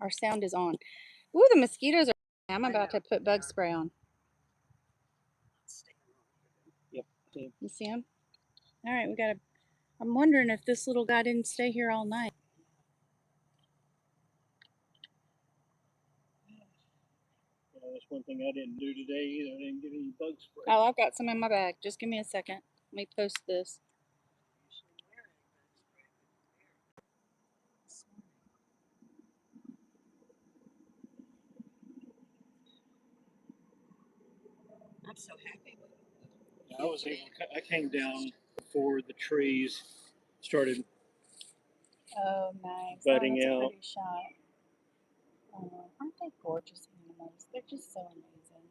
our sound is on. Ooh, the mosquitoes are. I'm about to put bug spray on. Yep. You see them? All right, we got to. I'm wondering if this little guy didn't stay here all night. Yeah, that's one thing I didn't do today either. I didn't get any bug spray. Oh, I've got some in my bag. Just give me a second. Let me post this. I'm so happy. I came down before the trees started Oh, nice. budding that's out. a pretty shot. Oh, aren't they gorgeous animals? They're just so amazing.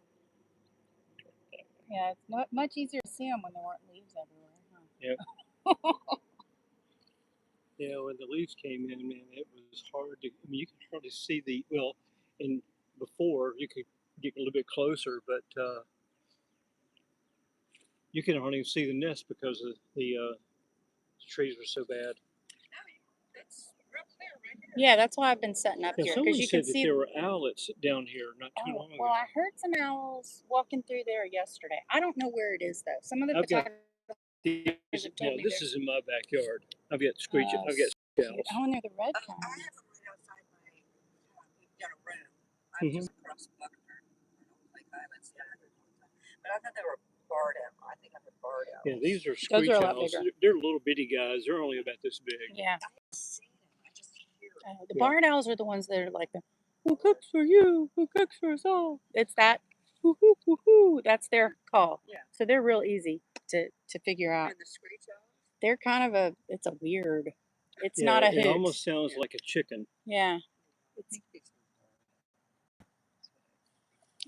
Yeah, it's not much easier to see them when there weren't leaves everywhere. Huh? Yep. Yeah, when the leaves came in, man, it was hard to. I mean, you could hardly see and before you could get a little bit closer, but you couldn't hardly see the nest because the trees were so bad. That's real clear right here. Yeah, that's why I've been setting up Yeah, here. someone You said can that see there were owlets down here not too long ago. Well, I heard some owls walking through there yesterday. I don't know where it is, though. Some of the photographers have told me this is in my backyard. I've got screech owls. Oh, and they're the red I kind. have them right outside we've got a room. I'm just across Buckner. Lake Islands, yeah, but I thought they were barred owl. I think I'm a barred owl. Yeah, these are Those screech are a lot owls. bigger. They're little bitty guys. They're only about this big. Yeah. I haven't seen them. I just hear them. The barred owls are the ones that are like the who cooks for you, who cooks for us all. It's that hoo hoo hoo hoo. That's their call. Yeah. So they're real easy to figure out. And the screech owls? They're kind of it's a weird. It's Yeah, not a hoot. It almost sounds like a chicken. Yeah.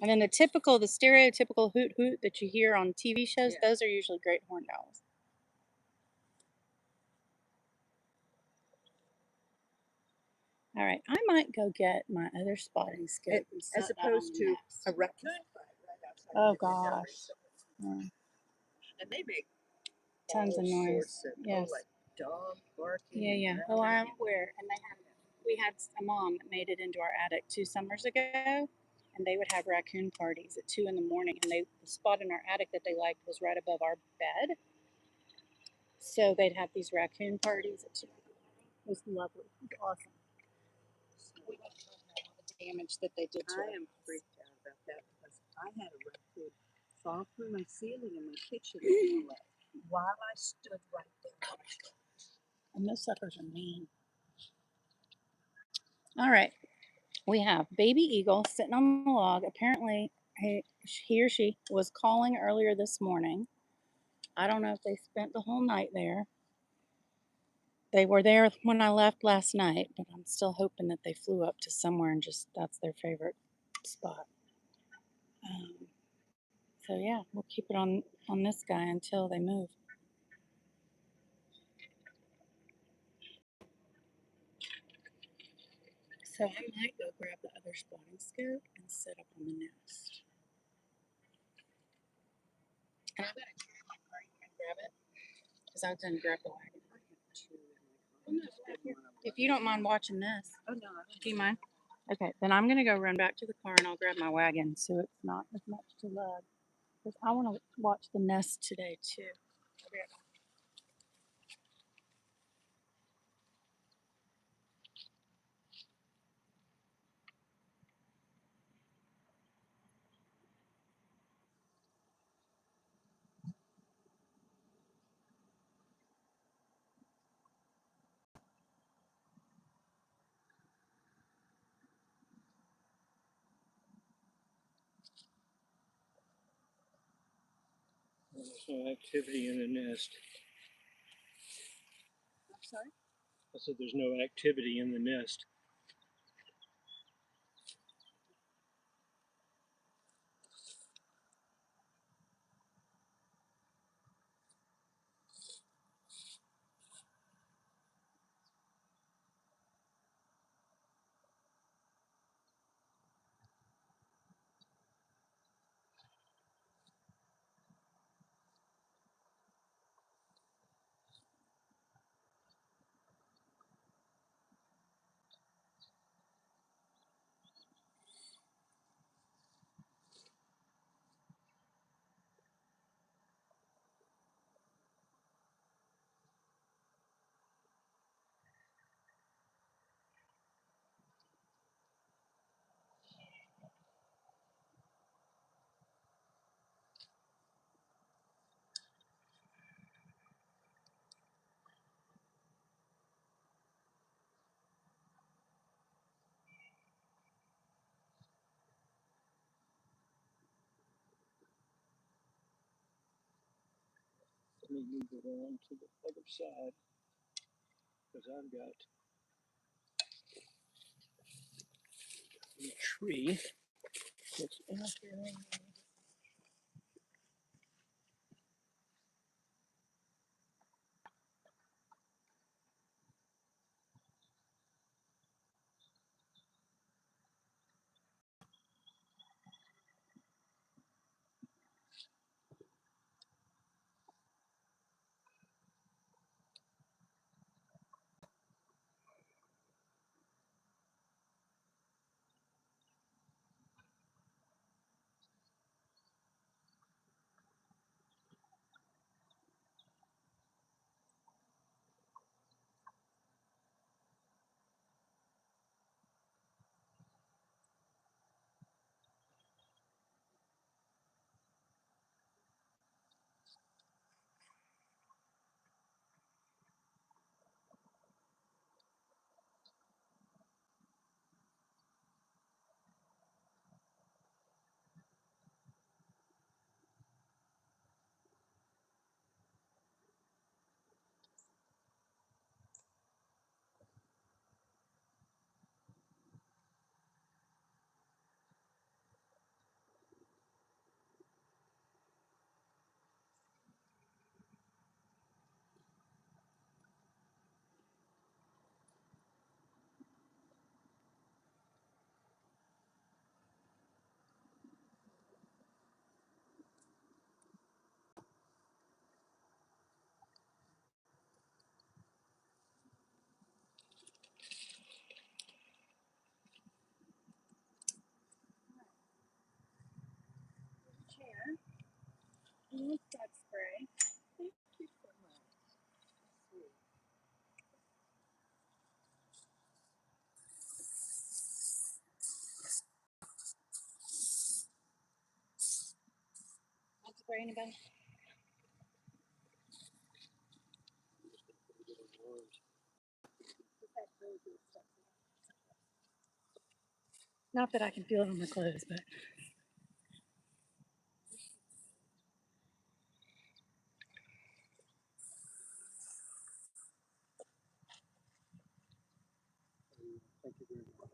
And then the stereotypical hoot hoot that you hear on TV shows, those are usually great horned owls. All right, I might go get my other spotting scope as opposed to a raccoon fight right outside. Oh gosh. Yeah. And they make Tons of noise. Yes. like dog barking. Yeah. Oh, I'm aware. And we had a mom that made it into our attic 2 summers ago, and they would have raccoon parties at 2 in the morning. And the spot in our attic that they liked was right above our bed, so they'd have these raccoon parties at 2 in the morning. It was lovely. It was awesome. We don't know all the damage that they did to I am freaked out about that because I had a raccoon fall through my ceiling in my kitchen while I stood right there. And those suckers are mean. All right. We have baby eagle sitting on the log. Apparently, he or she was calling earlier this morning. I don't know if they spent the whole night there. They were there when I left last night, but I'm still hoping that they flew up to somewhere and that's their favorite spot. So yeah, we'll keep it on this guy until they move. So I might go grab the other spotting scope and set up on the nest. And I've got a chair in my car. You can grab it because I was going to grab the wagon. If you don't mind watching this. Oh no, do you mind? Okay, then I'm gonna go run back to the car and I'll grab my wagon so it's not as much to lug. Because I want to watch the nest today too. I'll be right back. There's no activity in the nest. I'm sorry? I said there's no activity in the nest. me move around to the other side because I've got a tree that's out there. Chair. And with bug spray. Thank you so much. Bug spray, anybody? Not that I can feel it on my clothes, but. Thank you very much.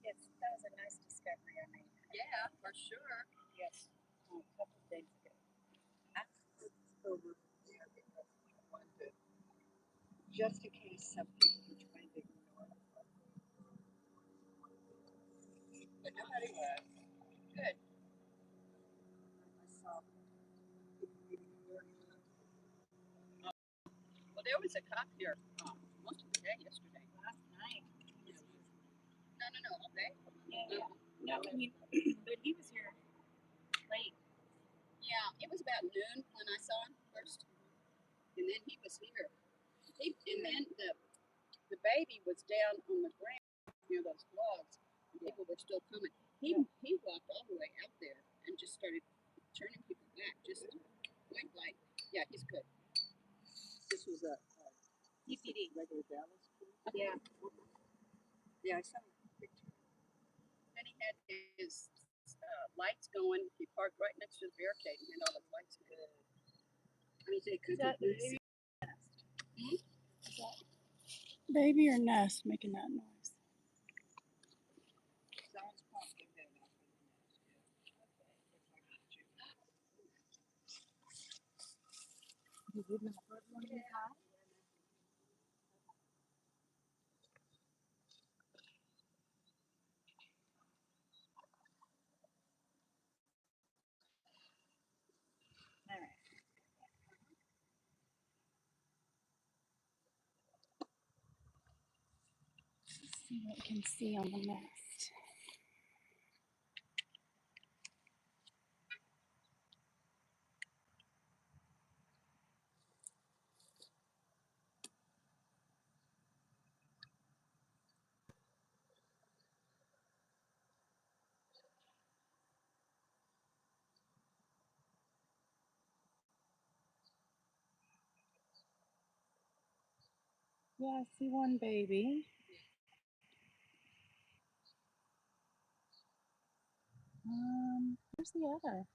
Yes, that was a nice discovery I made. Yeah, for sure. Yes, a couple of days ago. Over there because we wanted to, just in case some people were trying to ignore it. But nobody was. Good. I saw. Well, there was a cop here most of the day yesterday. Last night. No, all day. Yeah. No, but he was here late. Yeah, it was about noon when I saw him first, and then he was here. And then the baby was down on the ground near those logs. And people were still coming. He walked all the way out there and just started turning people back, just point blank. Yeah, he's good. This was a CPD. regular Dallas. Yeah. Yeah, I saw a picture. And he had his lights going. He parked right next to the barricade and had all the lights going. I mean, they could Is that have baby? Baby or nest making that noise? someone's pumpkin head up in the nest. You give them a bird one of these eyes? See what we can see on the nest. Yeah, I see one baby. Where's the other?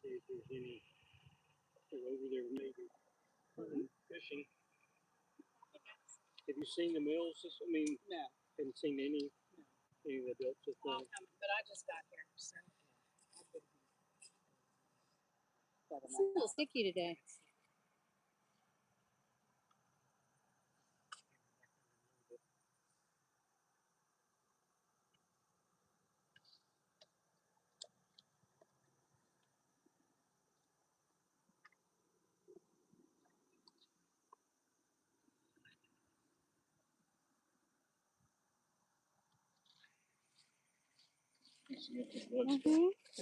See if there's any. They're over there maybe hunting, fishing. Have you seen the mills? I mean, No. haven't seen any of the adults at Well, the. but I just got here, so. It's a little sticky today.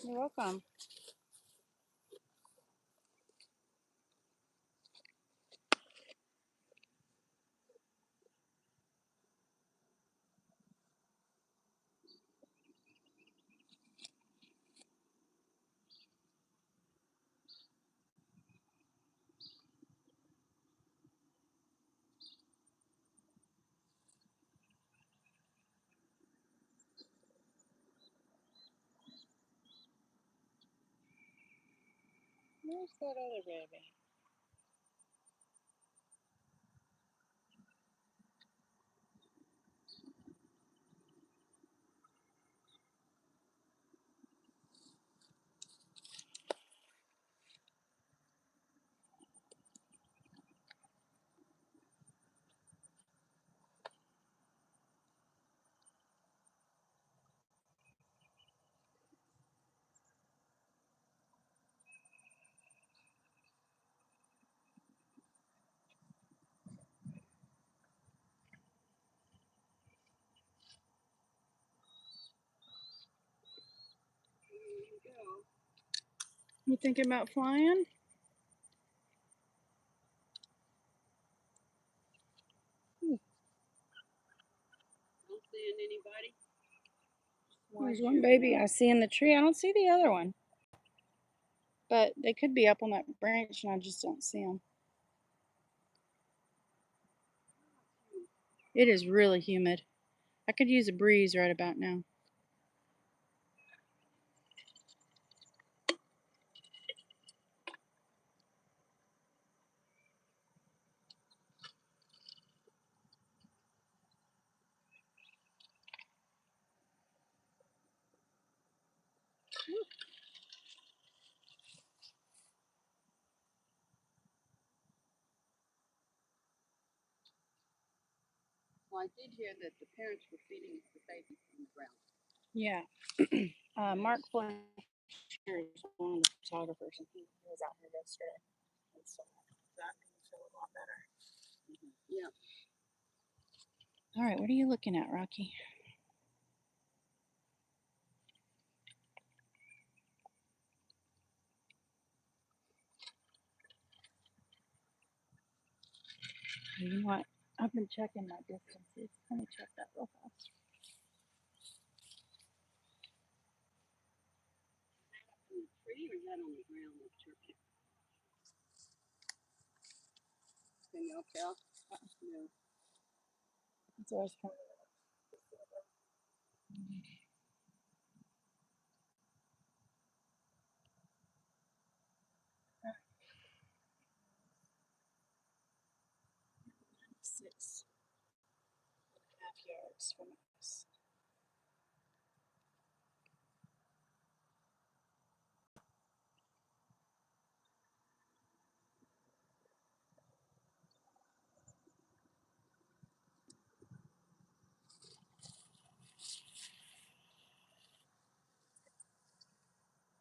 You're welcome. Where's that other baby? You thinking about flying? Not seeing anybody. There's one baby I see in the tree. I don't see the other one. But they could be up on that branch and I just don't see them. It is really humid. I could use a breeze right about now. Well, I did hear that the parents were feeding the baby on the ground. Yeah. Mark Fletcher is one of the photographers, and he was out here yesterday. And so that made me feel a lot better. Yeah. All right, what are you looking at, Rocky? You know what? I've been checking my distances. Let me check that real fast. that on the ground with turkey. Can y'all tell? No. It's always kind of 6.5 yards from us.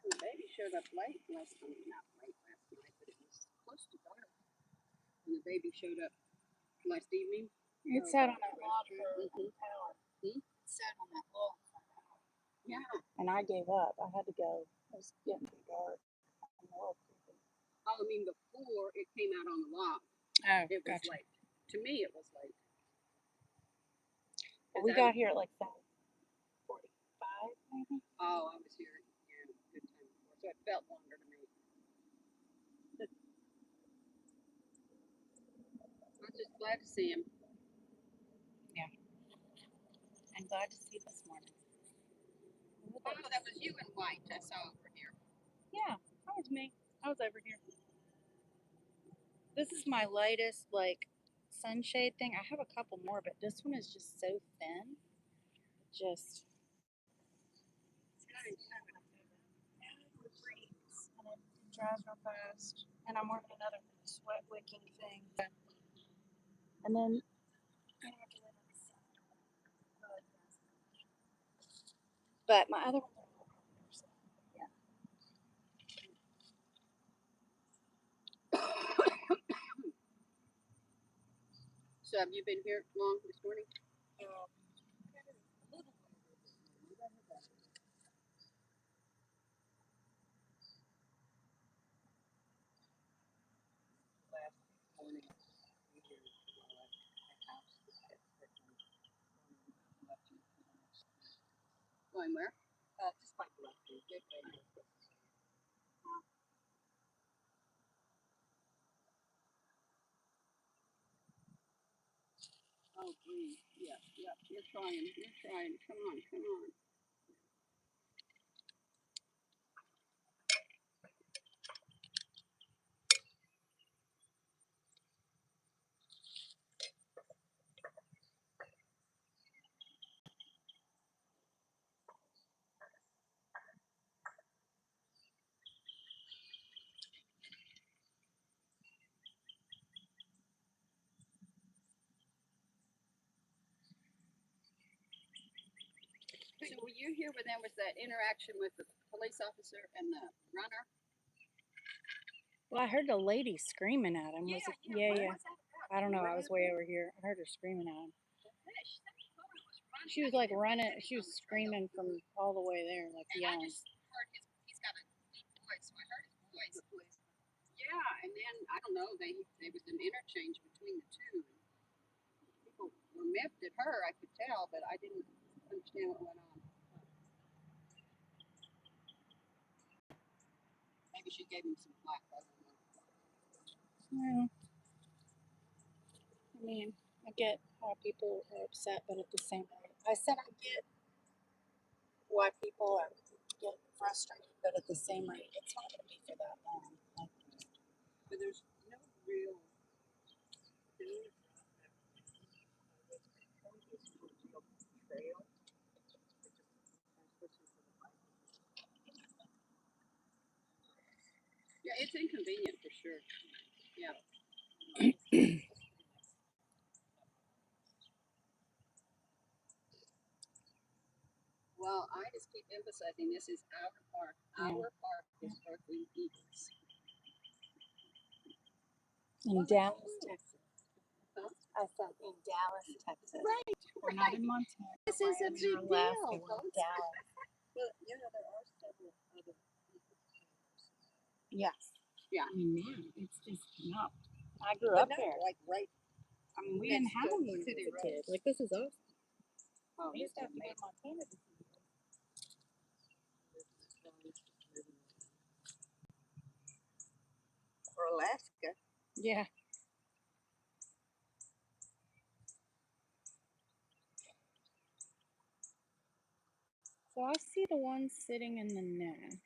The baby showed up late last night. Not late last night, but it was close to dark. And the baby showed up last evening. It sat on that log for Mhm. an hour. Hmm? It sat on that log for an hour. Yeah. And I gave up. I had to go. It was getting too dark. I'm a little creepy. Oh, I mean, before it came out on the log, Oh, it was gotcha. late. To me, it was late. Well, we got here at like 7:45, maybe. Oh, I was here. Yeah, good time before, so it felt longer to me. I was just glad to see him. I'm glad to see this morning. Oh, that was you in white. I saw over here. Yeah, that was me. I was over here. This is my lightest, like, sunshade thing. I have a couple more, but this one is just so thin. Just. It breathes and it dries real fast. And I'm working another sweat wicking thing. And then I have to let it sit. But my other one. Yeah. So have you been here long this morning? Last morning, we were at the house. Going where? Just like left. Good way. Oh, breathe. Yeah, yeah. You're trying. You're trying. Come on, come on. So were you here when there was that interaction with the police officer and the runner? Well, I heard the lady screaming at him. Was it? Yeah, What yeah. was that about? I don't know. I was way over here. I heard her screaming at him. She said she thought he was running. She was like running. She was screaming from all the way there, like And I yelling. just heard he's got a deep voice, so I heard his voice. Yeah, and then I don't know, there was an interchange between the two. People were miffed at her, I could tell, but I didn't understand what went on. Maybe she gave him some flack, I don't know. Well, I mean, I get how people are upset, but at the same time, I said I get why people are get frustrated, but at the same rate, it's not going to be for that long. Like, But there's no real trail. Yeah, it's inconvenient for sure. Yeah. Well, I just keep emphasizing this is our park. Our park is Berkeley Eagles. in Dallas, Texas. Huh? I said in Dallas, Texas. Right. We're not in Montana. This is a big We're in deal, Alaska. We're in folks. Dallas. Well, you know, there are several other Yes. Yeah. I mean, now it's just no. I grew But up no, there. like right. I mean, we didn't next have to them when we City were a Road. kid. Like, this is awesome. Oh, We used to this have to go is to Montana to see or Alaska. Yeah. So I see the one sitting in the nest.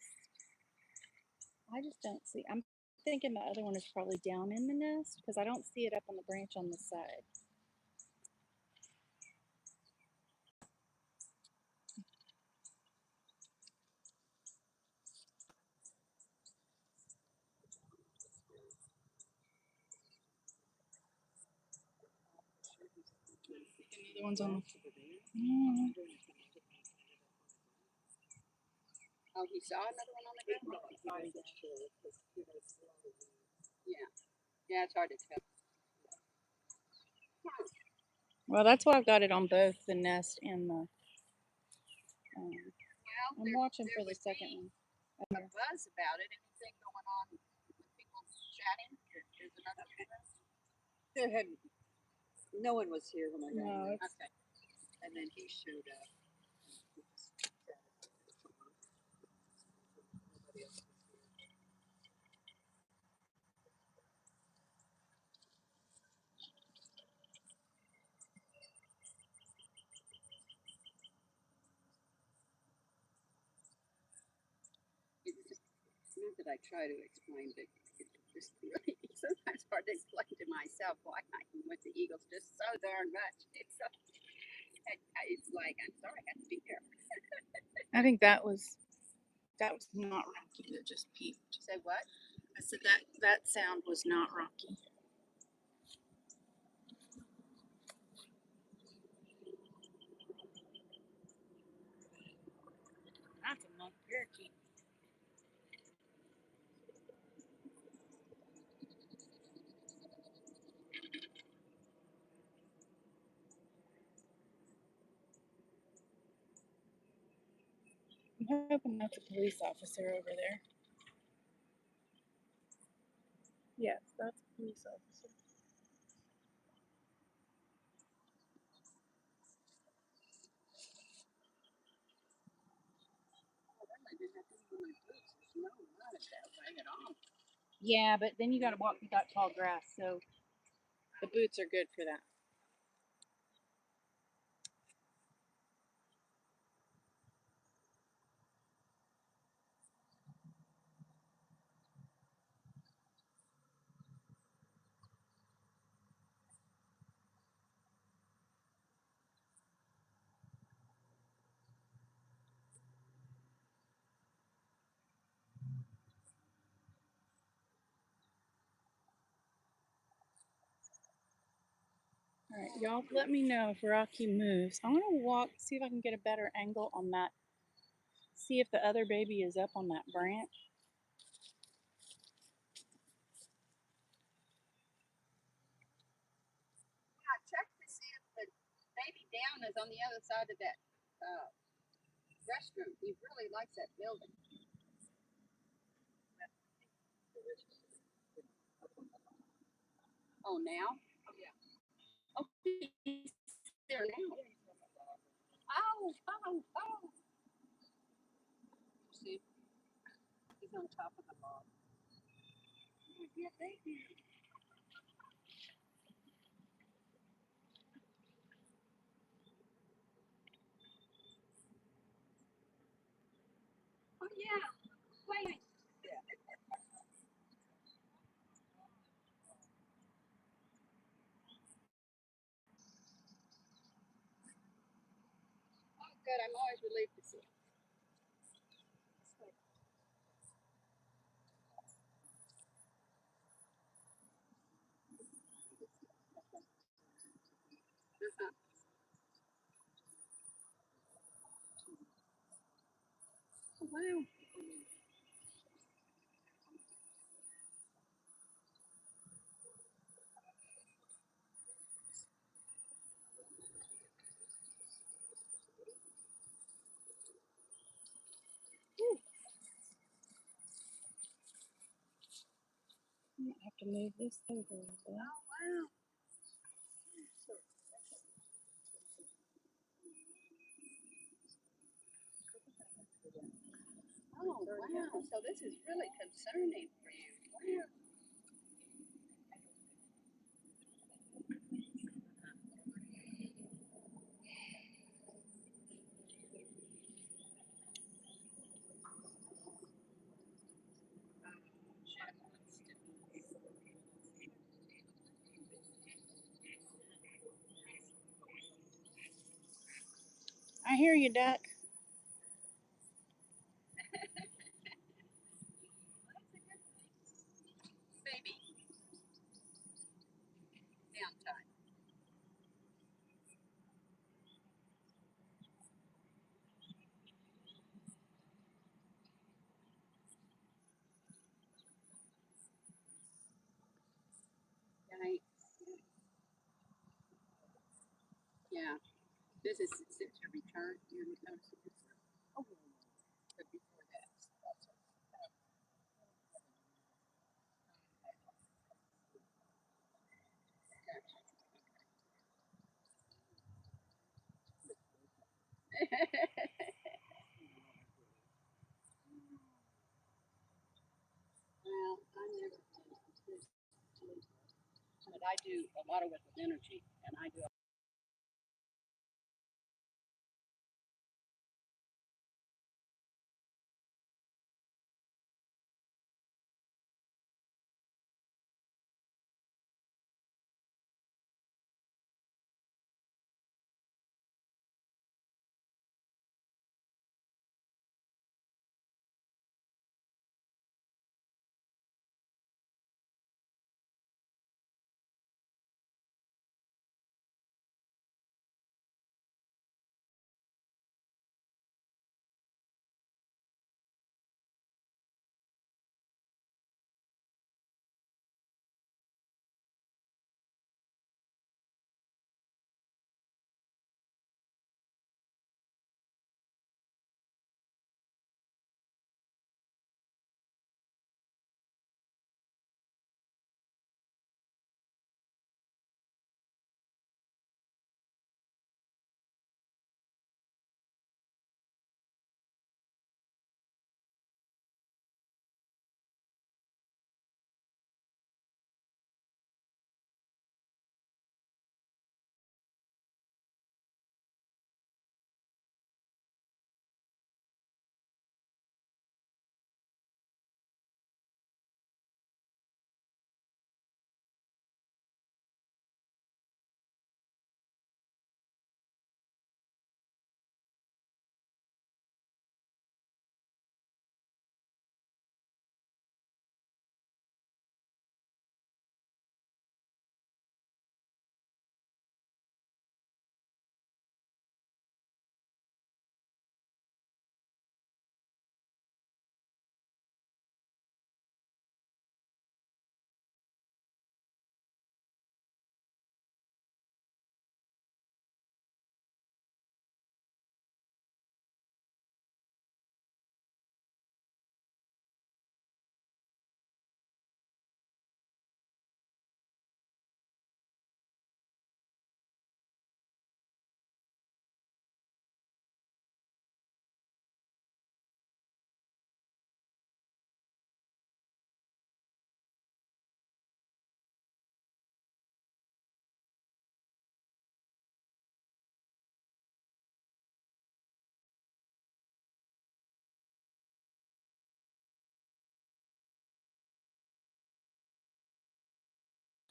I just don't see. I'm thinking the other one is probably down in the nest because I don't see it up on the branch on the side. The other one's on the. Oh, he saw another one on the ground? Yeah. Yeah, it's hard to tell. Well, that's why I've got it on both the nest and the. Well, I'm watching for the second one. a buzz about it. Anything going on with people chatting? There's another one. There had no one was here when I got No, here. it's, Okay. And then he showed up. It's not that I try to explain, but it's just really sometimes hard to explain to myself why I am with the Eagles just so darn much. It's so, it's like I'm sorry I had to be here. I think that was not Rocky that just peeped. Say what? I said that sound was not Rocky. That's a monk parakeet. I'm hoping that's a police officer over there. Yes, that's a police officer. Yeah, but then you got to walk through that tall grass, so the boots are good for that. All right, y'all let me know if Rocky moves. I want to walk, see if I can get a better angle on that. See if the other baby is up on that branch. Yeah, check to see if the baby down is on the other side of that restroom. He really likes that building. Oh, now? Yeah. Oh, he's there now. Oh, oh, oh. See, he's on top of the log. Yeah, baby. Oh, yeah. Wait. Oh, good. I'm always relieved to see him. Oh, wow. I might have to move this over a little bit. Oh, wow. Oh, wow. So this is really concerning for you. Wow. I hear you, duck. Baby. Downtime. Right. Yeah. This is since your return. Your notice of this. Oh, but before that, that's well, I never did, but I do a lot of work with energy, and I do.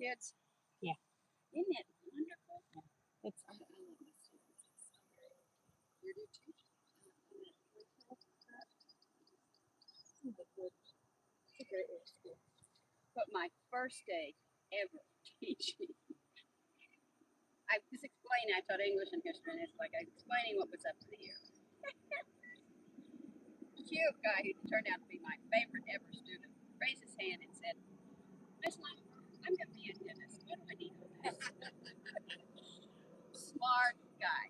Kids. Yeah. Isn't it wonderful? It's I love my students. It's so great. You do too. It's a great little school. But my first day ever teaching, I was explaining, I taught English and history, and it's like I was explaining what was up to the ear. Cute guy who turned out to be my favorite ever student raised his hand and said, Miss Long, I'm going to be a dentist. What do I need for this? Smart guy.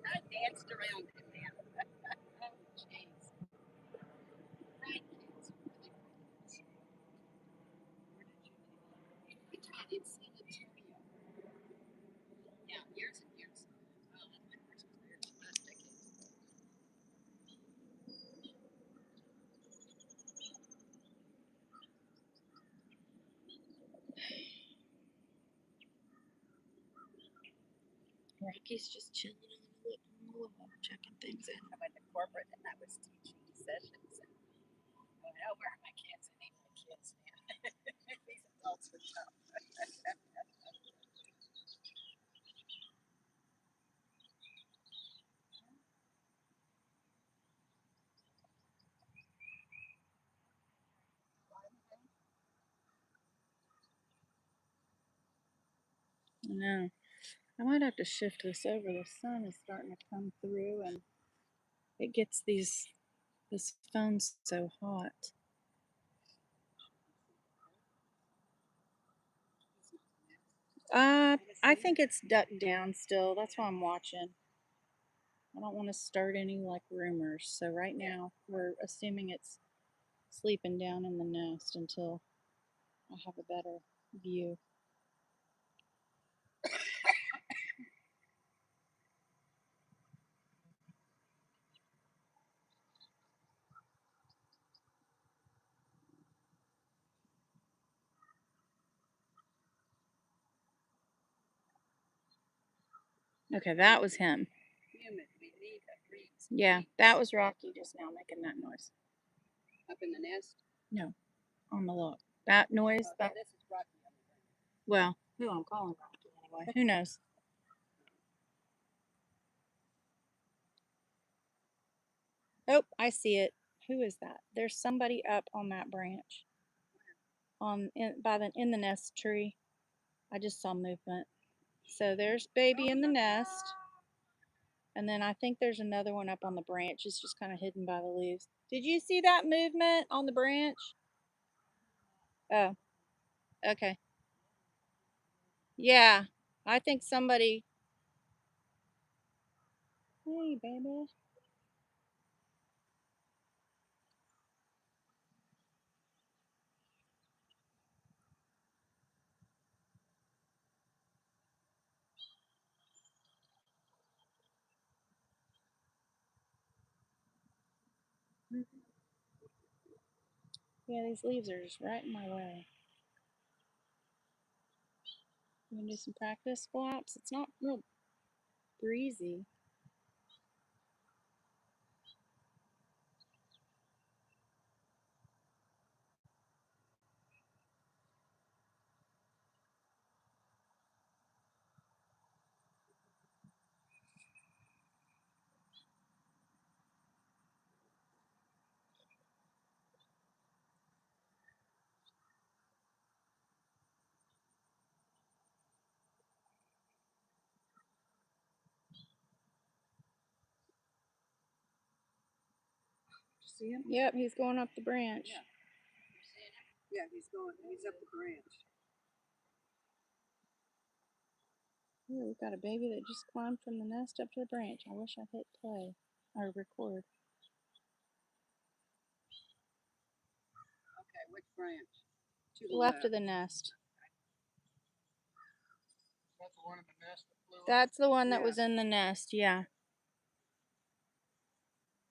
I danced around him, man. Oh, jeez. Right, kids. Really great kids. Where did you live? I taught in San Antonio. Yeah, years and years. Well, that's my first career. Last decade. Rocky's just chilling on the wall, checking things in. I went to corporate and I was teaching sessions. And I went, oh, where are my kids? I need my kids, man. These adults are tough. I know. I might have to shift this over. The sun is starting to come through and it gets this phone's so hot. I think it's ducked down still. That's why I'm watching. I don't want to start any like rumors. So right now we're assuming it's sleeping down in the nest until I have a better view. Okay, that was him. Yeah, that was Rocky just now making that noise. Up in the nest? No, on the log. That noise, that, This is Rocky. well, who I'm calling Rocky anyway. Who knows? Oh, I see it. Who is that? There's somebody up on that branch. In the nest tree. I just saw movement. So there's baby in the nest. And then I think there's another one up on the branch. It's just kind of hidden by the leaves. Did you see that movement on the branch? Oh, okay. Yeah, I think somebody. Hey, baby. Yeah, these leaves are just right in my way. You gonna do some practice flaps? It's not real breezy. See him? Yep, he's going up the branch. Yeah. Yeah, he's up the branch. Ooh, we've got a baby that just climbed from the nest up to the branch. I wish I'd hit play or record. Okay, which branch? To the Left of the nest. That's the one in the nest that flew up. That's the one that Yeah. was in the nest, yeah.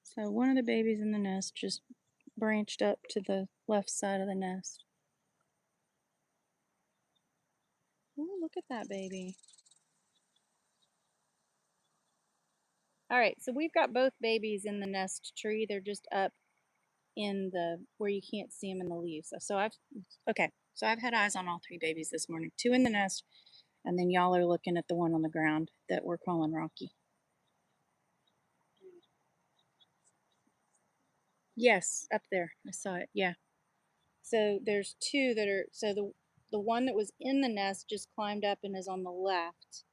So one of the babies in the nest just branched up to the left side of the nest. Ooh, look at that baby. All right, so we've got both babies in the nest tree. They're just up in the where you can't see them in the leaves. So I've had eyes on all three babies this morning. Two in the nest, and then y'all are looking at the one on the ground that we're calling Rocky. Yes, up there. I saw it. Yeah. So there's two that are the one that was in the nest just climbed up and is on the left.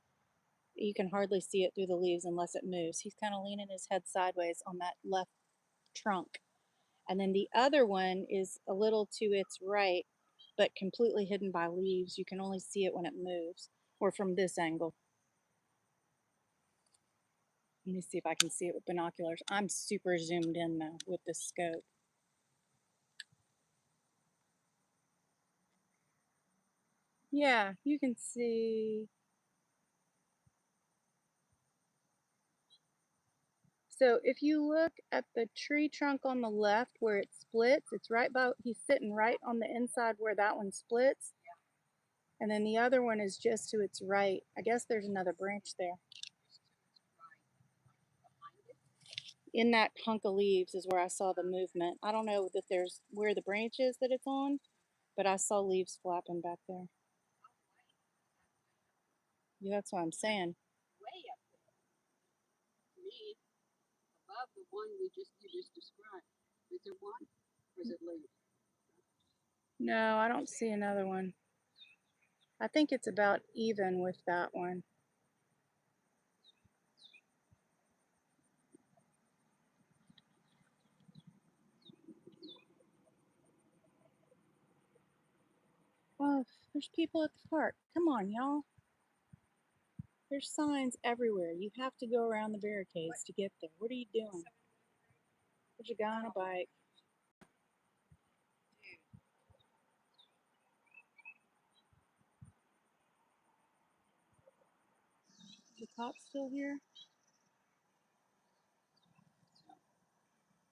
You can hardly see it through the leaves unless it moves. He's kind of leaning his head sideways on that left trunk. And then the other one is a little to its right, but completely hidden by leaves. You can only see it when it moves, or from this angle. Let me see if I can see it with binoculars. I'm super zoomed in though with the scope. Yeah, you can see. So if you look at the tree trunk on the left where it splits, it's right by, he's sitting right on the inside where that one splits. And then the other one is just to its right. I guess there's another branch there. In that hunk of leaves is where I saw the movement. I don't know that there's where the branch is that it's on, but I saw leaves flapping back there. Yeah, that's what I'm saying. Way up there. To me, above the one you just described. Is there one? Or is it leaves? No, I don't see another one. I think it's about even with that one. Oh, there's people at the park. Come on, y'all. There's signs everywhere. You have to go around the barricades to get there. What are you doing? There's a guy on a bike. Is the cop still here?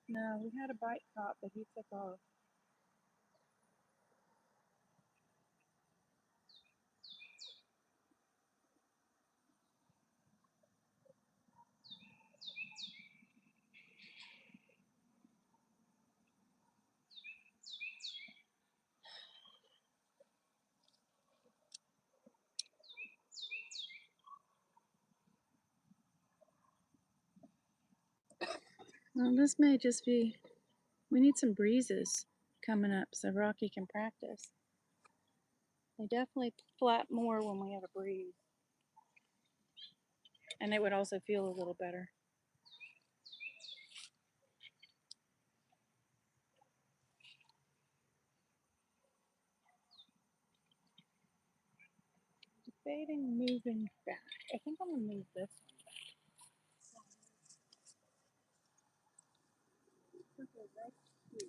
No, we had a bike cop, but he took off. Well, this may just be, we need some breezes coming up so Rocky can practice. They definitely flap more when we have a breeze. And it would also feel a little better. Debating moving back. I think I'm gonna move this one back. Okay, right here.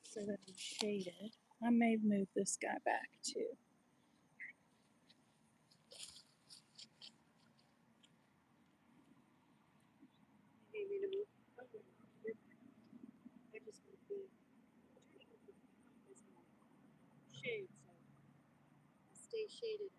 So that I'm shaded. I may move this guy back too. I just want to be shade, so I stay shaded.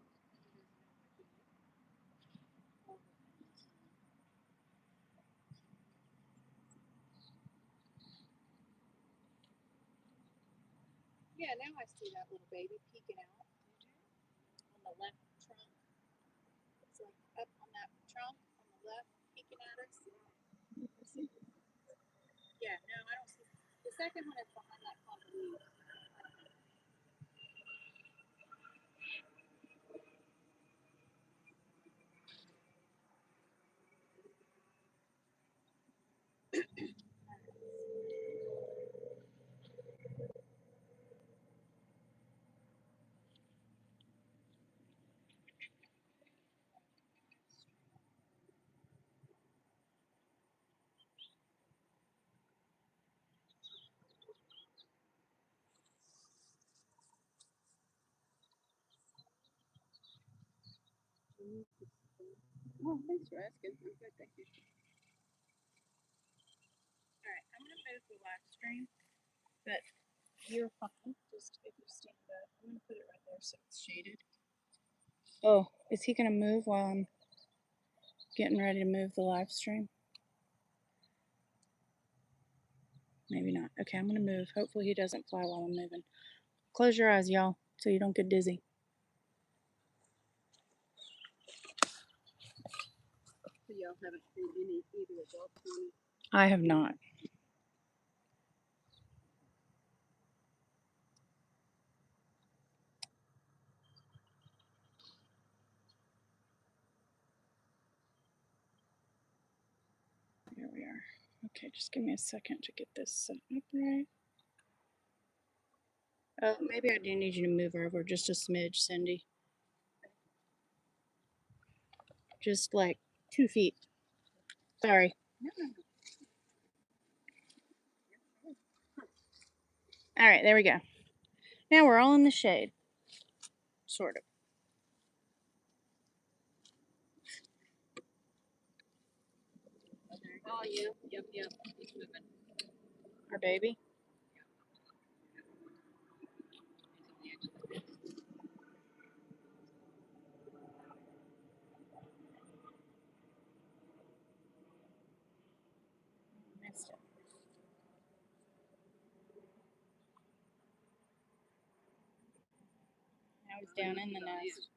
Yeah, now I see that little baby peeking out on the left trunk. It's like up on that trunk on the left, peeking at us. Yeah, no, I don't see. The second one is behind that clump of leaves. Oh, thanks for asking. I'm good, thank you. All right, I'm gonna move the live stream, but you're fine. Just if you stand up, I'm gonna put it right there so it's shaded. Oh, is he gonna move while I'm getting ready to move the live stream? Maybe not. Okay, I'm gonna move. Hopefully he doesn't fly while I'm moving. Close your eyes, y'all, so you don't get dizzy. So y'all haven't seen any either adults on it? I have not. Here we are. Okay, just give me a second to get this set up right. Oh, maybe I do need you to move over just a smidge, Cindy. Just like 2 feet. Sorry. No. All right, there we go. Now we're all in the shade. Sort of. Oh, yeah. Yep. He's moving. Our baby. Missed it. Now he's down in the nest.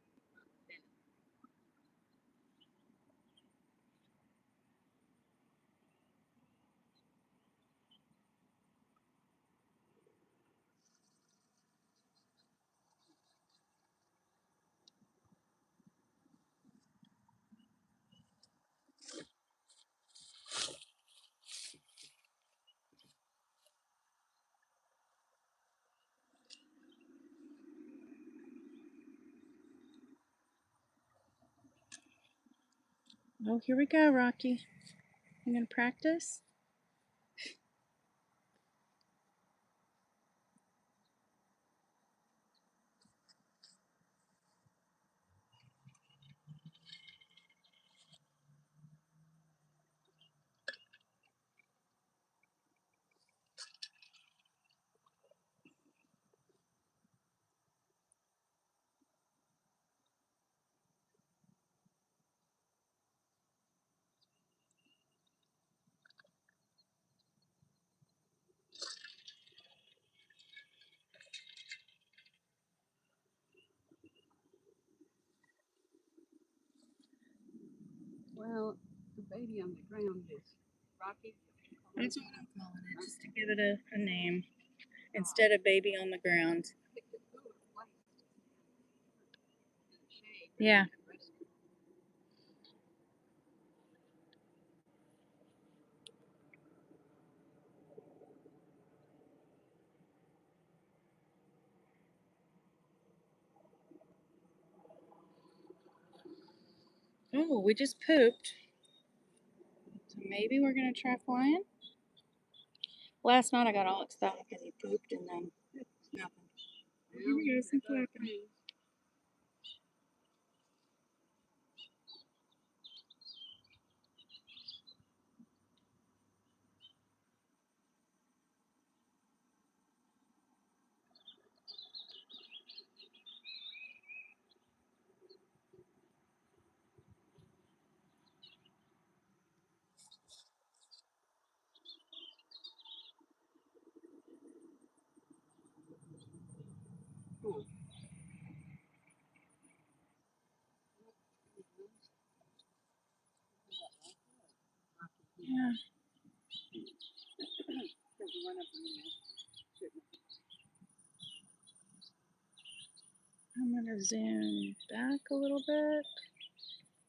Oh, here we go, Rocky. You gonna practice? Well, the baby on the ground is Rocky. That's what I'm calling it, just to give it a name. Instead of baby on the ground. Yeah. Oh, we just pooped. So maybe we're gonna try flying? Last night I got all excited because he pooped and then nothing. Here we go, some flapping. Yeah. I'm gonna zoom back a little bit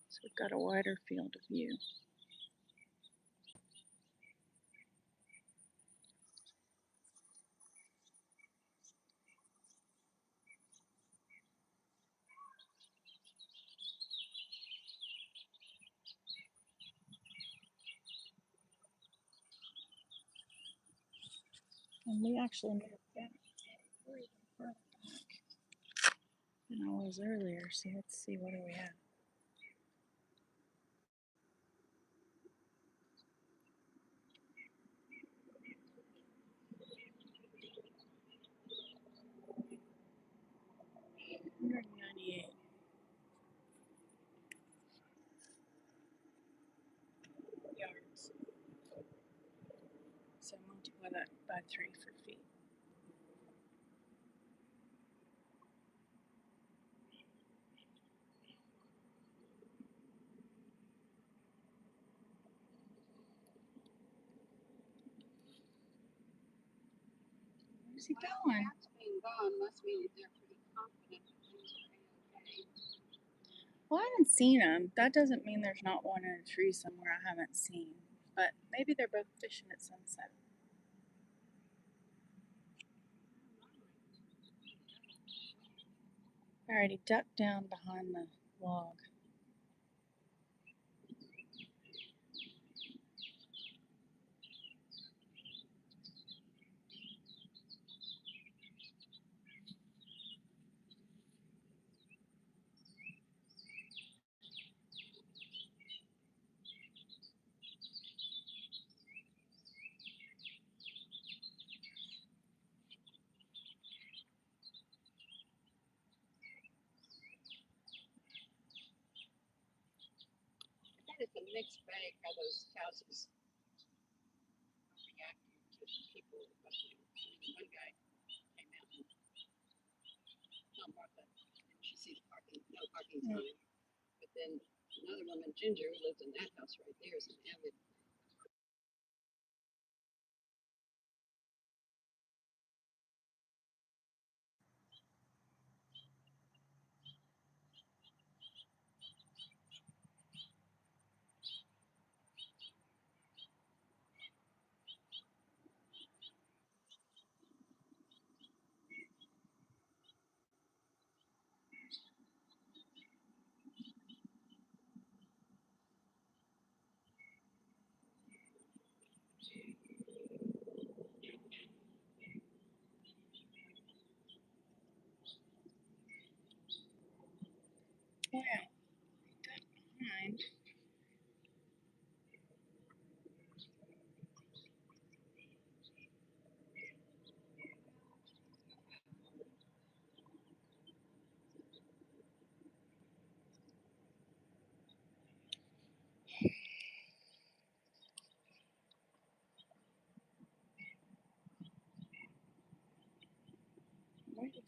so we've got a wider field of view. And we actually moved back further back than I was earlier, so let's see what do we have. Hundred and 98 yards. So multiply that by 3 for feet. Where's he going? Cats being gone must mean that they're pretty confident that things are okay. Well, I haven't seen him. That doesn't mean there's not one in a tree somewhere I haven't seen. But maybe they're both fishing at sunset. Alright, he ducked down behind the log. That is a mixed bag how those houses are reacting to people. One guy came out and not Martha. She sees parking, no parking sign. But then another woman, Ginger, who lives in that house right there, is an avid.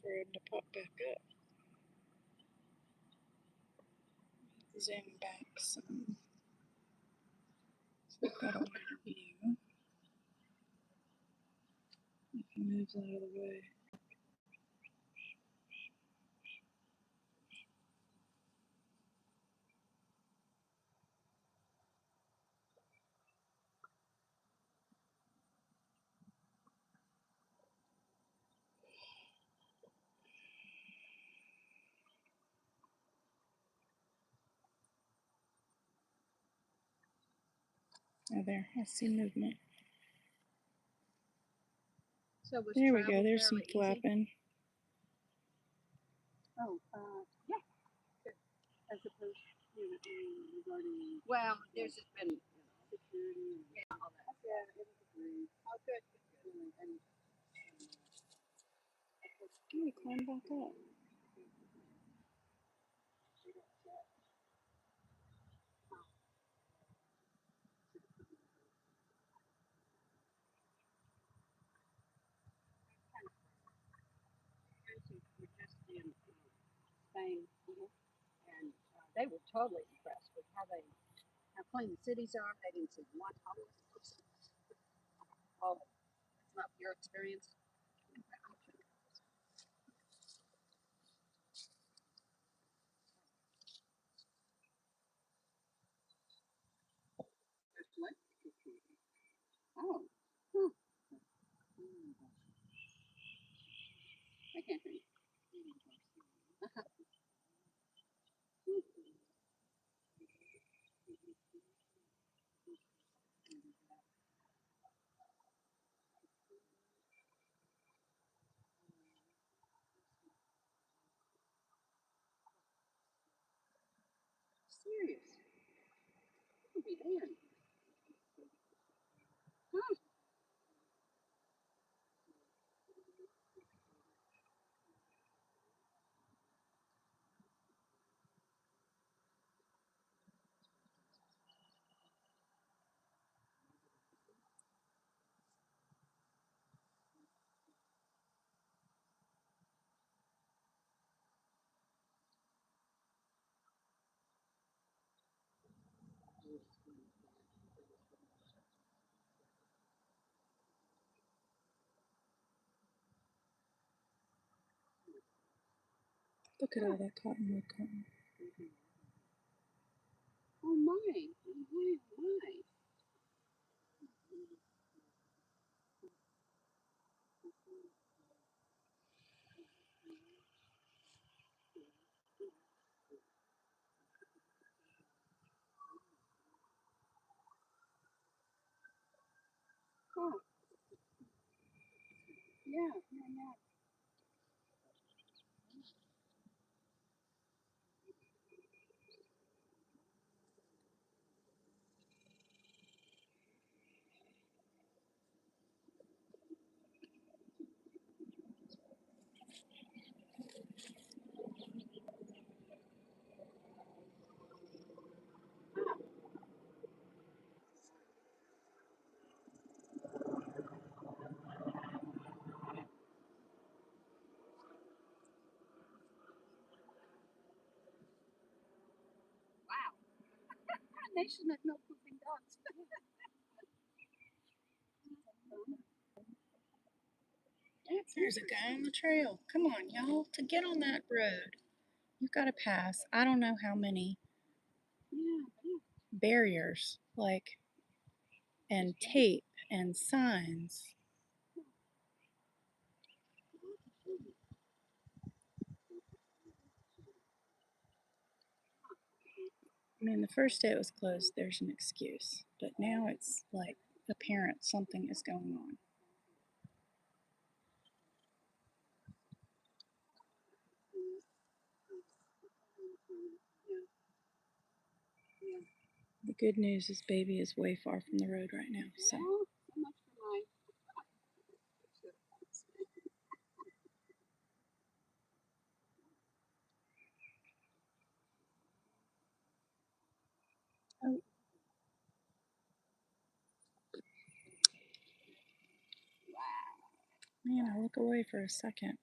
for him to pop back up. Zoom back some. So we've got a wider view. If he moves out of the way. Oh, there. I see movement. So was There we travel go. There's some fairly easy? flapping. Oh, yeah. Good. As opposed to regarding. Well, there's just been security. Yeah, all that. Yeah, it was agreed. Oh, good, good, good. And Can we climb back up? we're just in Spain, and they were totally impressed with how clean the cities are. They didn't see one homeless person. Oh, it's not your experience. What? Oh. Huh. I can't hear you. Serious. Could be Dan. Huh. Look at all that cottonwood cotton. Oh my. Oh my. Oh my. Huh. Yeah. Yeah. Yeah. Wow. A nation that no pooping dogs. There's a guy on the trail. Come on, y'all. To get on that road, you've got to pass I don't know how many Yeah. barriers, like, and tape and signs. I mean, the first day it was closed, there's an excuse. But now it's like apparent something is going on. The good news is baby is way far from the road right now. So Well, so much for my. oh, Wow. man, I look away for a second.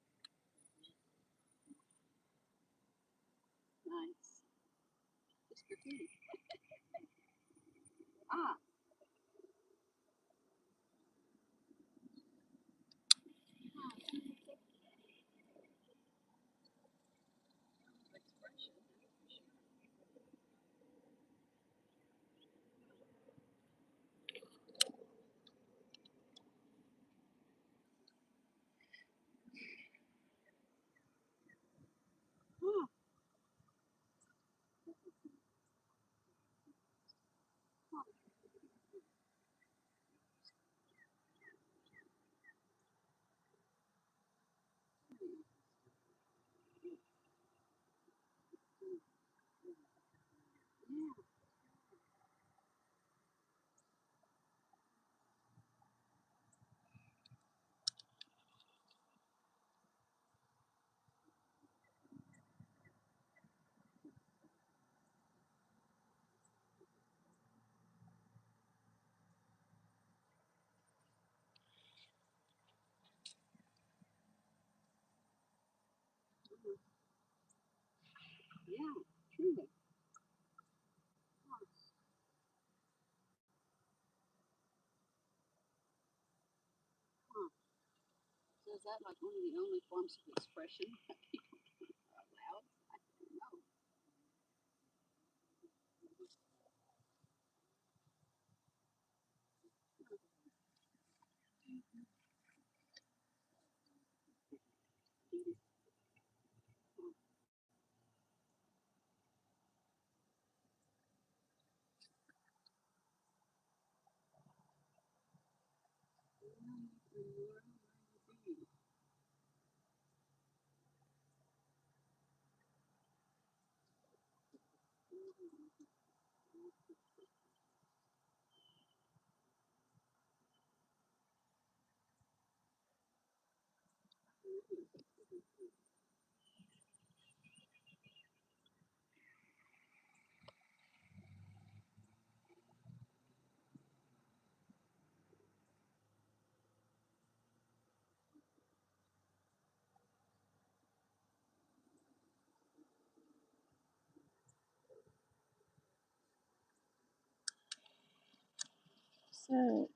Yeah, truly. Huh. So is that like one of the only forms of expression that people are allowed? I don't know. So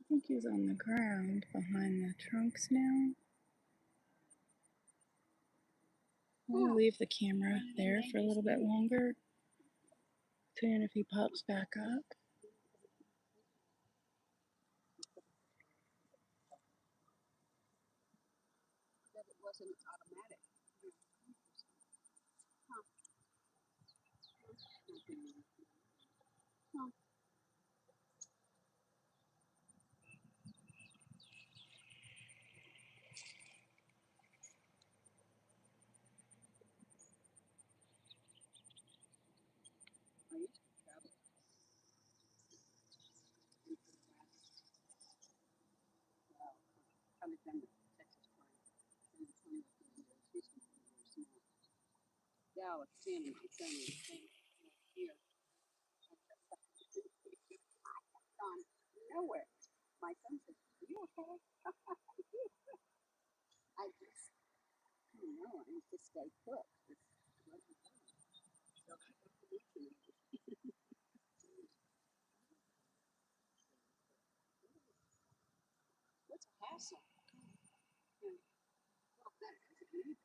I think he's on the ground behind the trunks now. I'm gonna leave the camera there for a little bit longer, seeing if he pops back up. That it wasn't automatic. Huh. Huh. I used to travel into the West, Alexander, Texas time, and San Antonio, Houston, small. Dallas, San Antonio, here. Gone nowhere. My son says, "Are you okay?" I just, I don't know. I just stay put. Just let me go. So I don't mention it. What's a hassle? Yeah. Well, that doesn't mean it.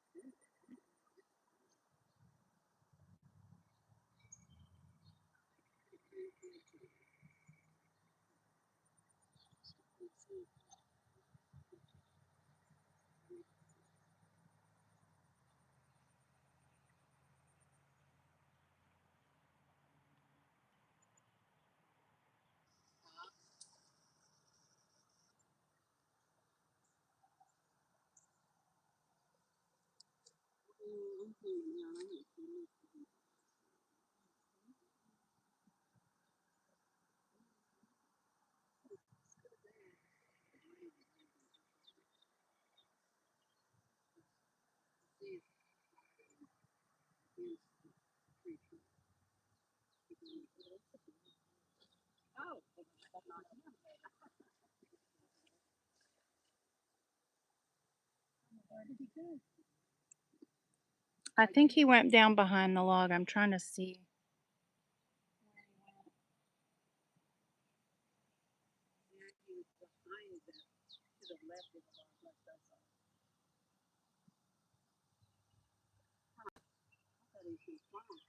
Oh, that's not him. Where did he go? I think he went down behind the log. I'm trying to see. Yeah, he was behind the, to the left of the log, like that's all. I thought he was fine.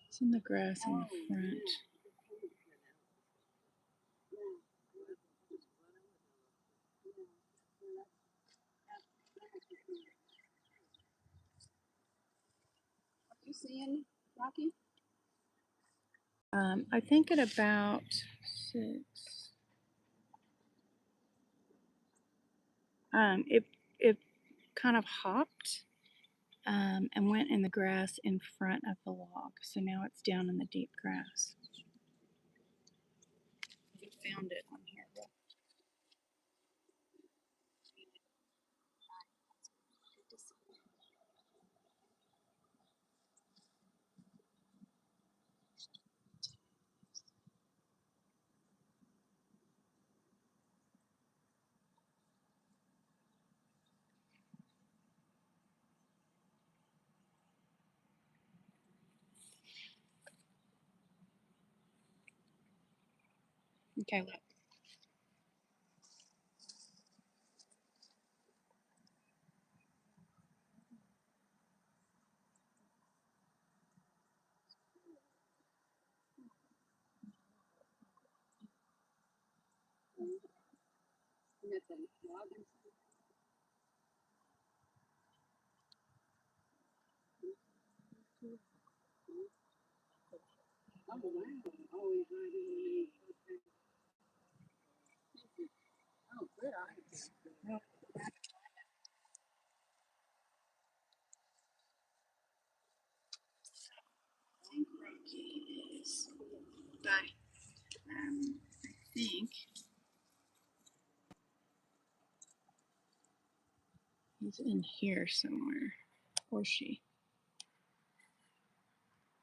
It's in the grass in the front. You seeing Rocky? I think at about 6. It kind of hopped and went in the grass in front of the log. So now it's down in the deep grass. We found it on here. Look. Okay, look. And that's a log inside. Oh wow! Oh, he's right underneath. Okay. Oh, good eyes. Well, I think Rocky is by. I think he's in here somewhere. Or she.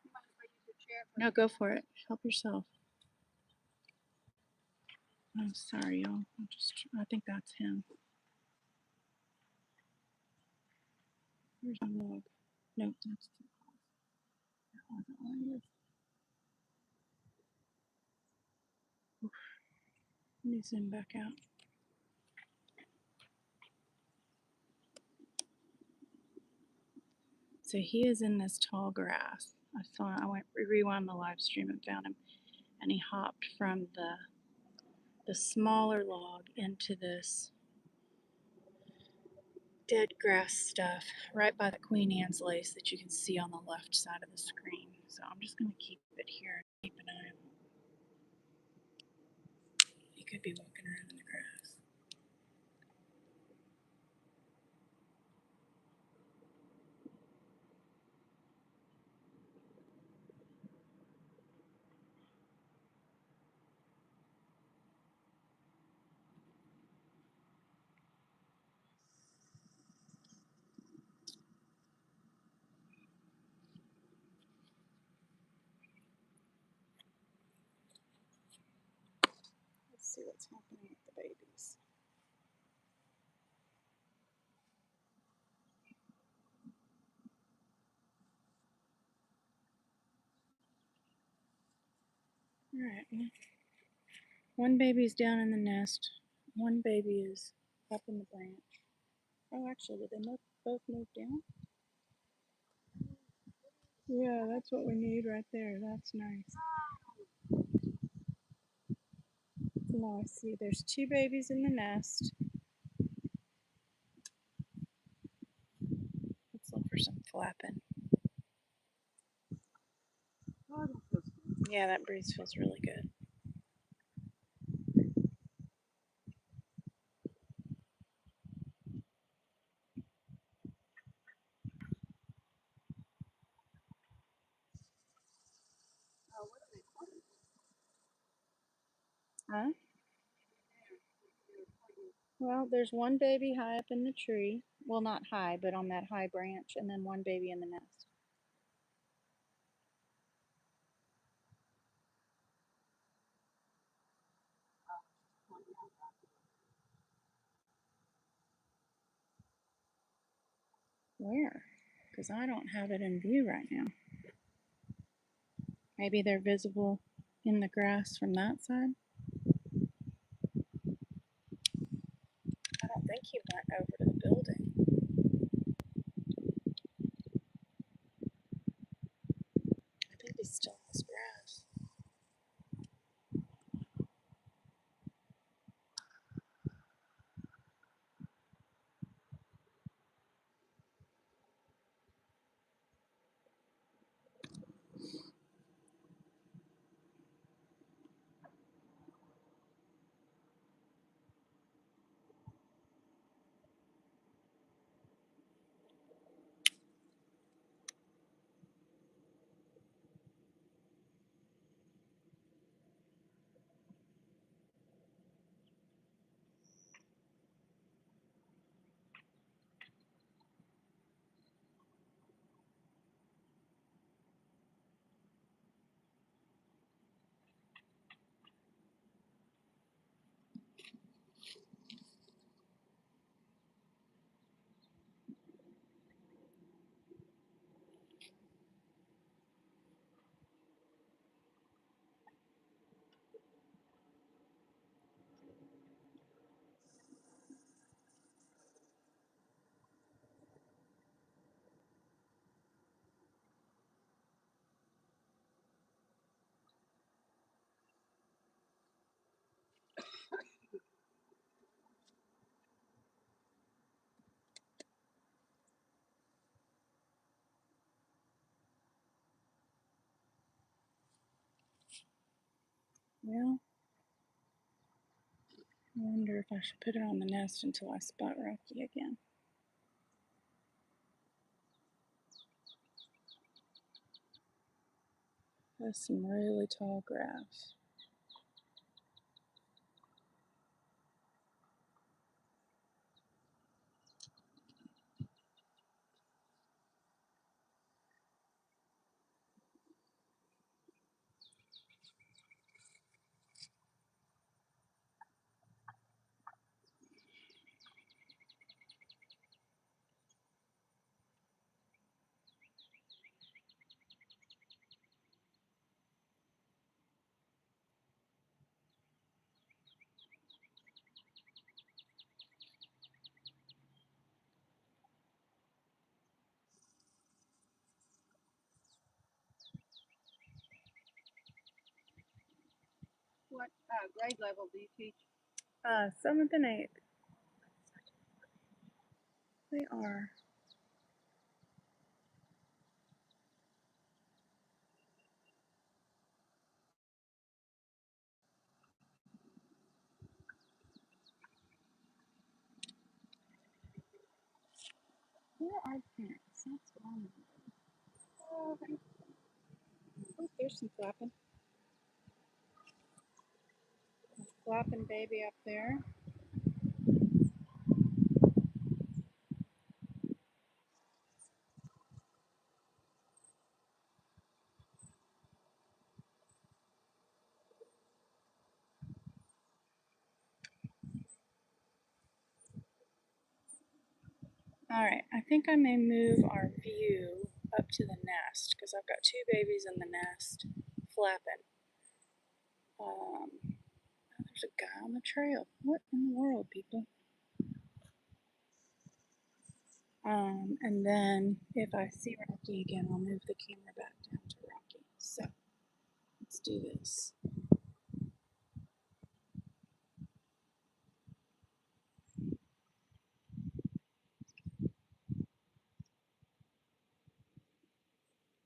You mind if I use your chair for No, go for it. Help yourself. I'm sorry, y'all. I think that's him. Where's my log? Nope, that's that wasn't what it is. Oof. Let me zoom back out. So he is in this tall grass. I went rewound the live stream and found him, and he hopped from the smaller log into this dead grass stuff right by the Queen Anne's lace that you can see on the left side of the screen. So I'm just gonna keep it here and keep an eye on him. He could be walking around in the grass. Let's see what's happening with the babies. All right. Well, one baby's down in the nest. One baby is up in the branch. Oh, actually, did they both move down? Yeah, that's what we need right there. That's nice. Now I see there's 2 babies in the nest. Let's look for some flapping. Oh, that feels good. Yeah, that breeze feels really good. Oh, what are they called? Huh? Well, there's one baby high up in the tree. Well, not high, but on that high branch, and then one baby in the nest. Where? Because I don't have it in view right now. Maybe they're visible in the grass from that side. I don't think he went over to the building. I think he's still in this grass. Well, I wonder if I should put it on the nest until I spot Rocky again. There's some really tall grass. What grade level do you teach? 7th and 8th. They are. Where are the parents? That's what I'm wondering. Oh, there's some flapping. A flapping baby up there. Alright, I think I may move our view up to the nest because I've got 2 babies in the nest flapping. There's a guy on the trail. What in the world, people? And then if I see Rocky again, I'll move the camera back down to Rocky. So let's do this.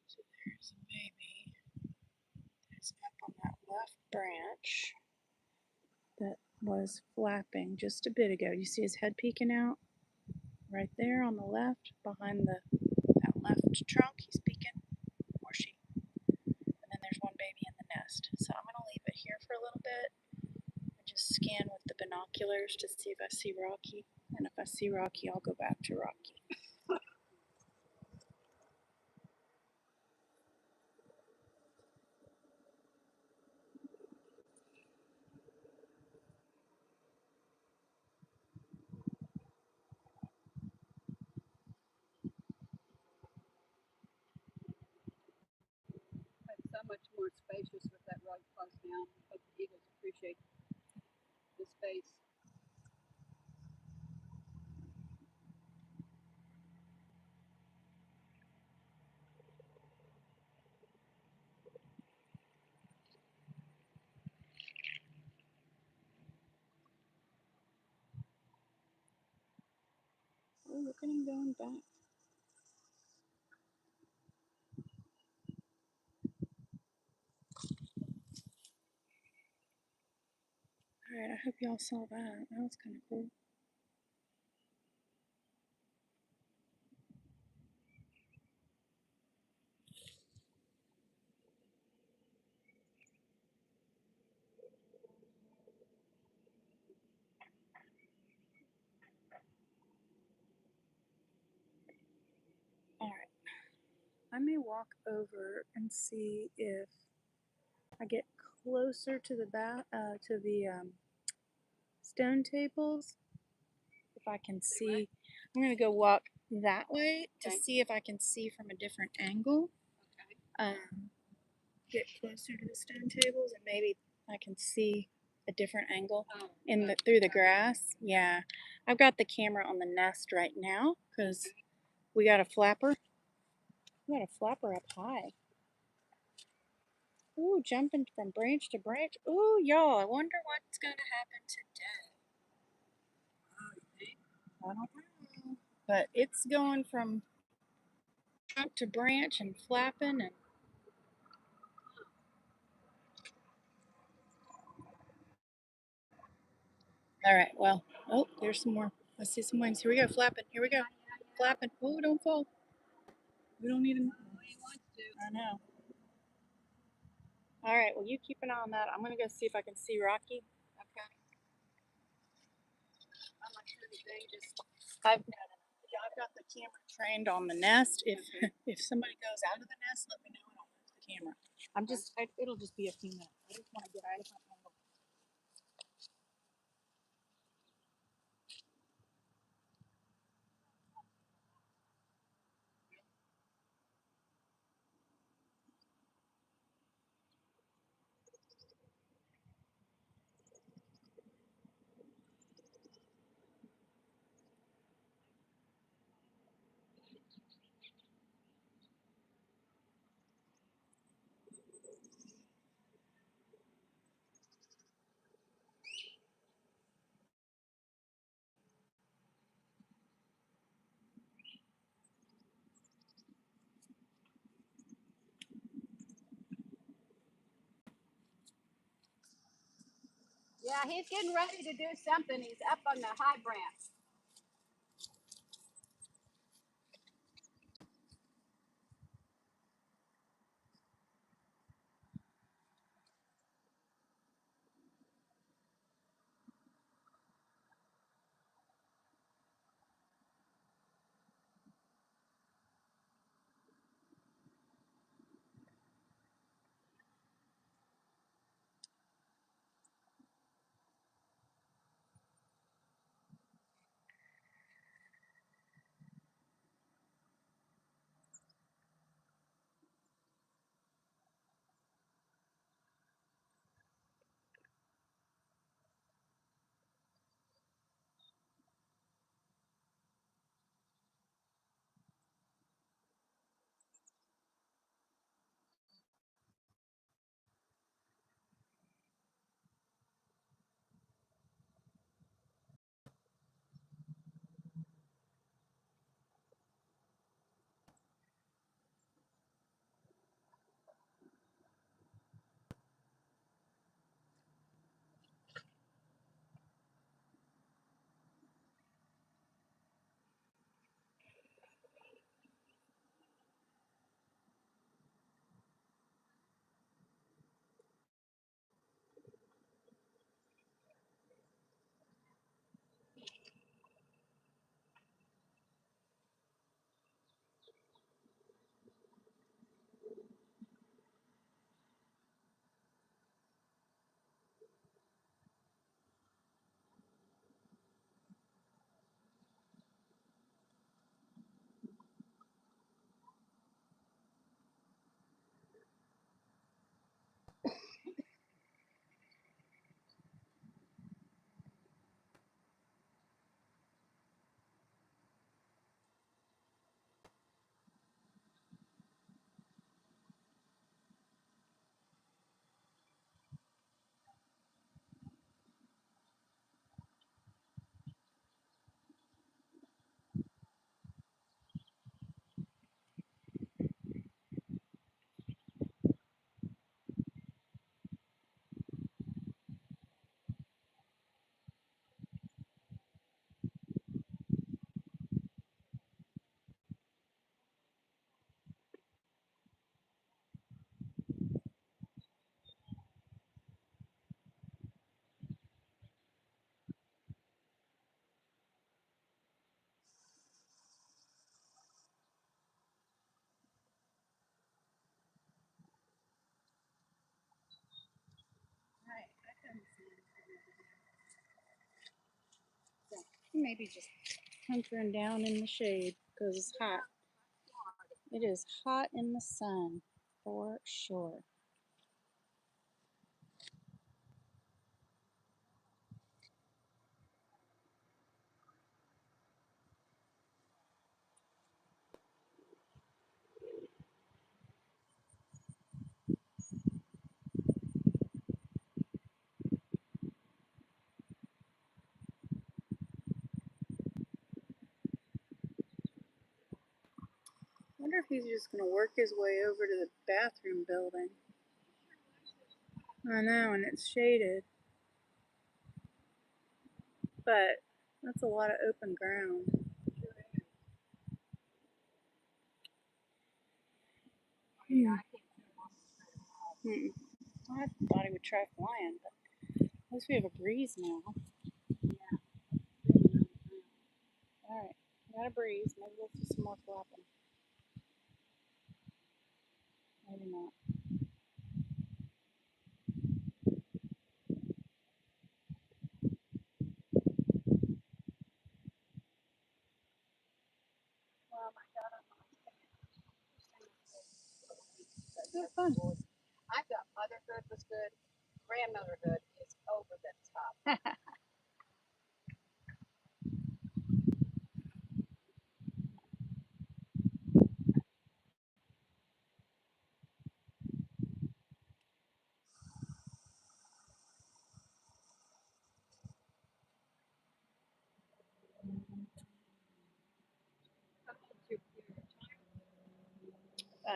So there's a baby that's up on that left branch that was flapping just a bit ago. You see his head peeking out? Right there on the left, behind that left trunk, he's peeking, or she. And then there's one baby in the nest. So I'm gonna leave it here for a little bit and just scan with the binoculars to see if I see Rocky. And if I see Rocky, I'll go back to Rocky. much more spacious with that rug closed down. Hope the eagles appreciate the space. Oh, look at him going back. Alright, I hope y'all saw that. That was kind of cool. Alright. I may walk over and see if I get closer to the stone tables. If I can see, I'm gonna go walk that way to see if I can see from a different angle. Get closer to the stone tables and maybe I can see a different angle through the grass. Yeah, I've got the camera on the nest right now because we got a flapper. We got a flapper up high. Ooh, jumping from branch to branch. Ooh, y'all, I wonder what's gonna happen today. I don't know. But it's going from trunk to branch and flapping and alright, well, oh, there's some more. Let's see some wings. Here we go, flapping. Here we go. Flapping. Oh, don't fall. We don't need them. I know. Alright, well, you keep an eye on that. I'm gonna go see if I can see Rocky. Okay. I'm not sure anything, just I've got the camera trained on the nest. If somebody goes out of the nest, let me know and I'll move the camera. It'll just be a few minutes. I just want to get a different angle. yeah, he's getting ready to do something. He's up on the high branch. Maybe just hunkering down in the shade because it's hot. It is hot in the sun for sure. I wonder if he's just going to work his way over to the bathroom building. I know, and it's shaded. But that's a lot of open ground. I thought he would try flying, but at least we have a breeze now. Alright, we got a breeze. Maybe we'll do some more flapping. Maybe not. Oh my god, Good fun. I thought motherhood was good. Grandmotherhood is over the top.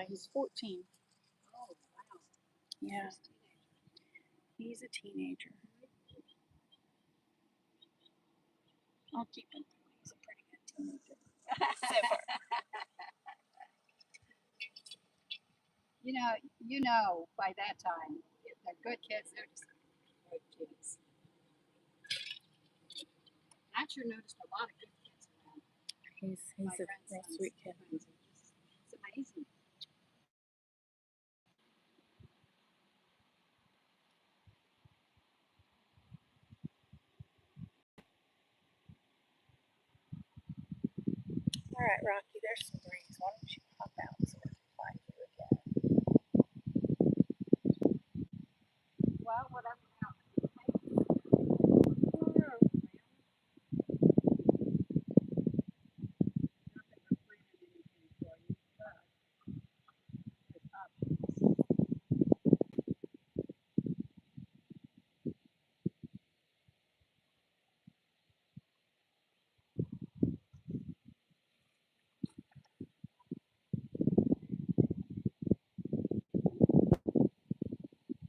He's 14. Oh, wow. Yeah, he's a teenager. I'll keep him. He's a pretty good teenager. So far. You know by that time, if they're good kids, they're just good kids. I sure noticed a lot of good kids around. He's a real sweet kid. It's amazing. Alright, Rocky, there's some breeze. Why don't you pop out so we can find you again? Well, whatever now.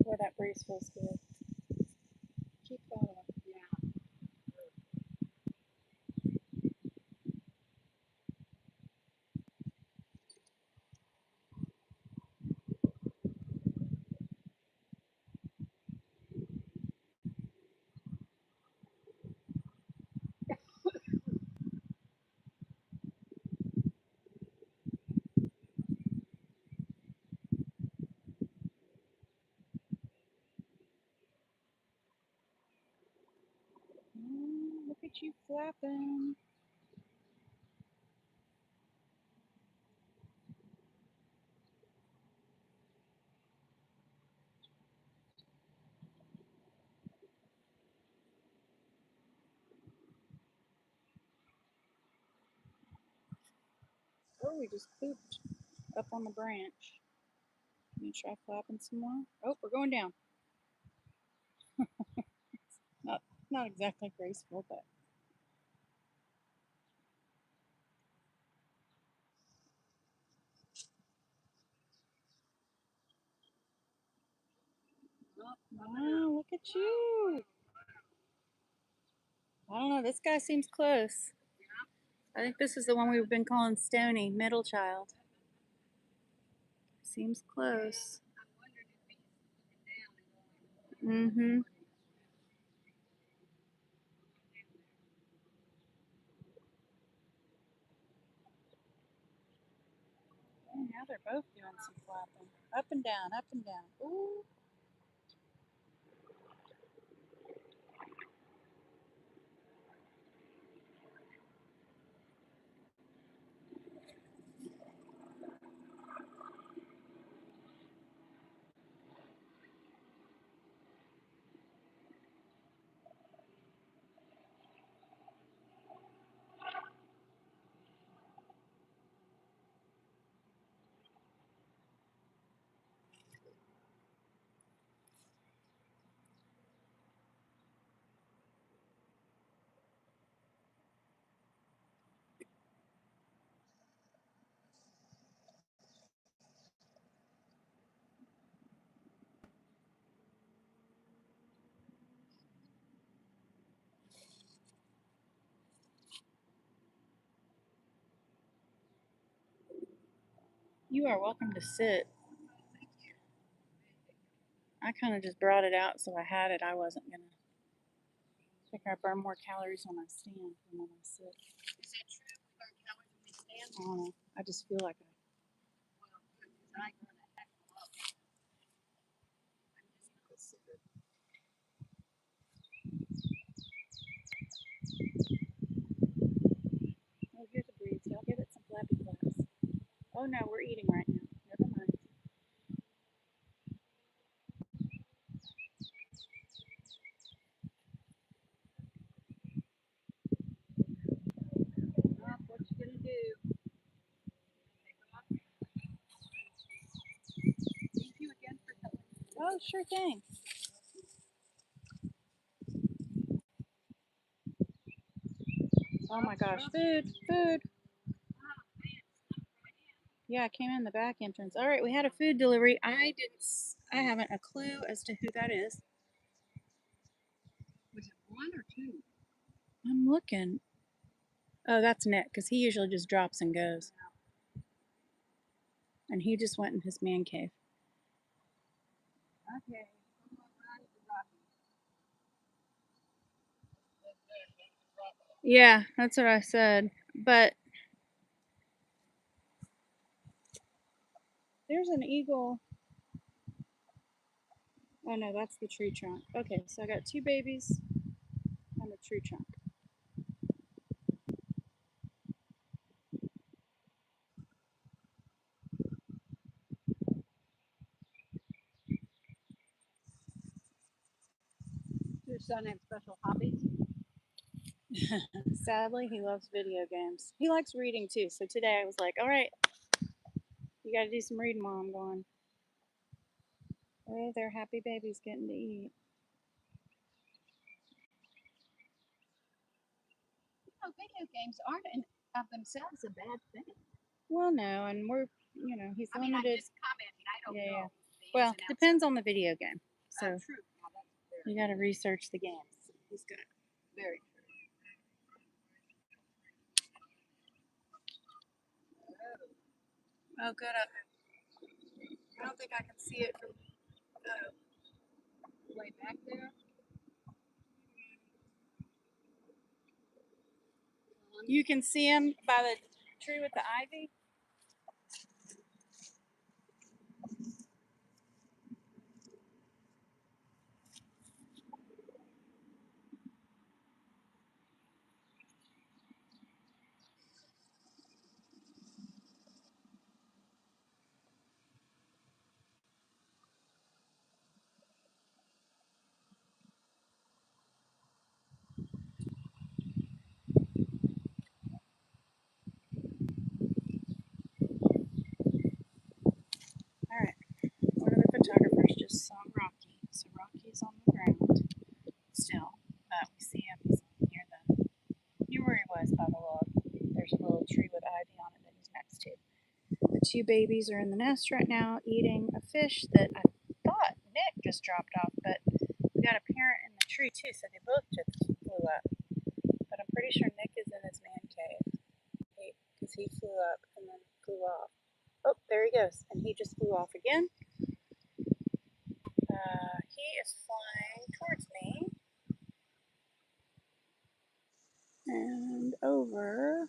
Boy, that breeze feels good. Keep going. Yeah. Look at you flapping. Oh, we just pooped up on the branch. Can you try flapping some more? Oh, we're going down. Not exactly graceful, but wow, look at you. I don't know, this guy seems close. I think this is the one we've been calling Stony, middle child. Seems close. Mm-hmm. Oh, now they're both doing some flapping. Up and down, up and down. Ooh. You are welcome to sit. I kind of just brought it out so I had it. I wasn't going to. I think I burn more calories when I stand than when I sit. Is that true? We burn calories when we stand? I don't know. I just feel like I. Well, good, 'cause I burn a heck of a lot. I'm just not a sitter. Oh, here's a breezy. I'll give it some flappy flaps. Oh no, we're eating right now. Never mind. Well, what you gonna do? Thank you again for telling me. Oh, sure thing. Oh my gosh, food, food. Yeah, it came in the back entrance. All right, we had a food delivery. I haven't a clue as to who that is. Was it 1 or 2? I'm looking. Oh, that's Nick, because he usually just drops and goes. And he just went in his man cave. Okay. Yeah, that's what I said. But there's an eagle. Oh no, that's the tree trunk. Okay, so I got 2 babies and a tree trunk. Does your son have special hobbies? Sadly, he loves video games. He likes reading too. So today I was like, all right, you got to do some reading while I'm gone. Oh, they're happy babies getting to eat. No, video games aren't in of themselves a bad thing. Well, no, and we're, he's I mean, I'm limited. just commenting. I don't Yeah, know. yeah. the Well, ins and outs depends of on the video game. it. So True. Now that's you got to research the games. he's got very true. Oh, good. I don't think I can see it from. Way back there. You can see him by the tree with the ivy. All right. One of the photographers just saw Rocky. So Rocky's on the ground still. We see him. He's near where he was by the log. There's a little tree with ivy on it that he's next to. The 2 babies are in the nest right now eating a fish that I thought Nick just dropped off, but we got a parent in the tree too, so they both just flew up. But I'm pretty sure Nick is in his man cave because he flew up and then flew off. Oh, there he goes, and he just flew off again. He is flying towards me and over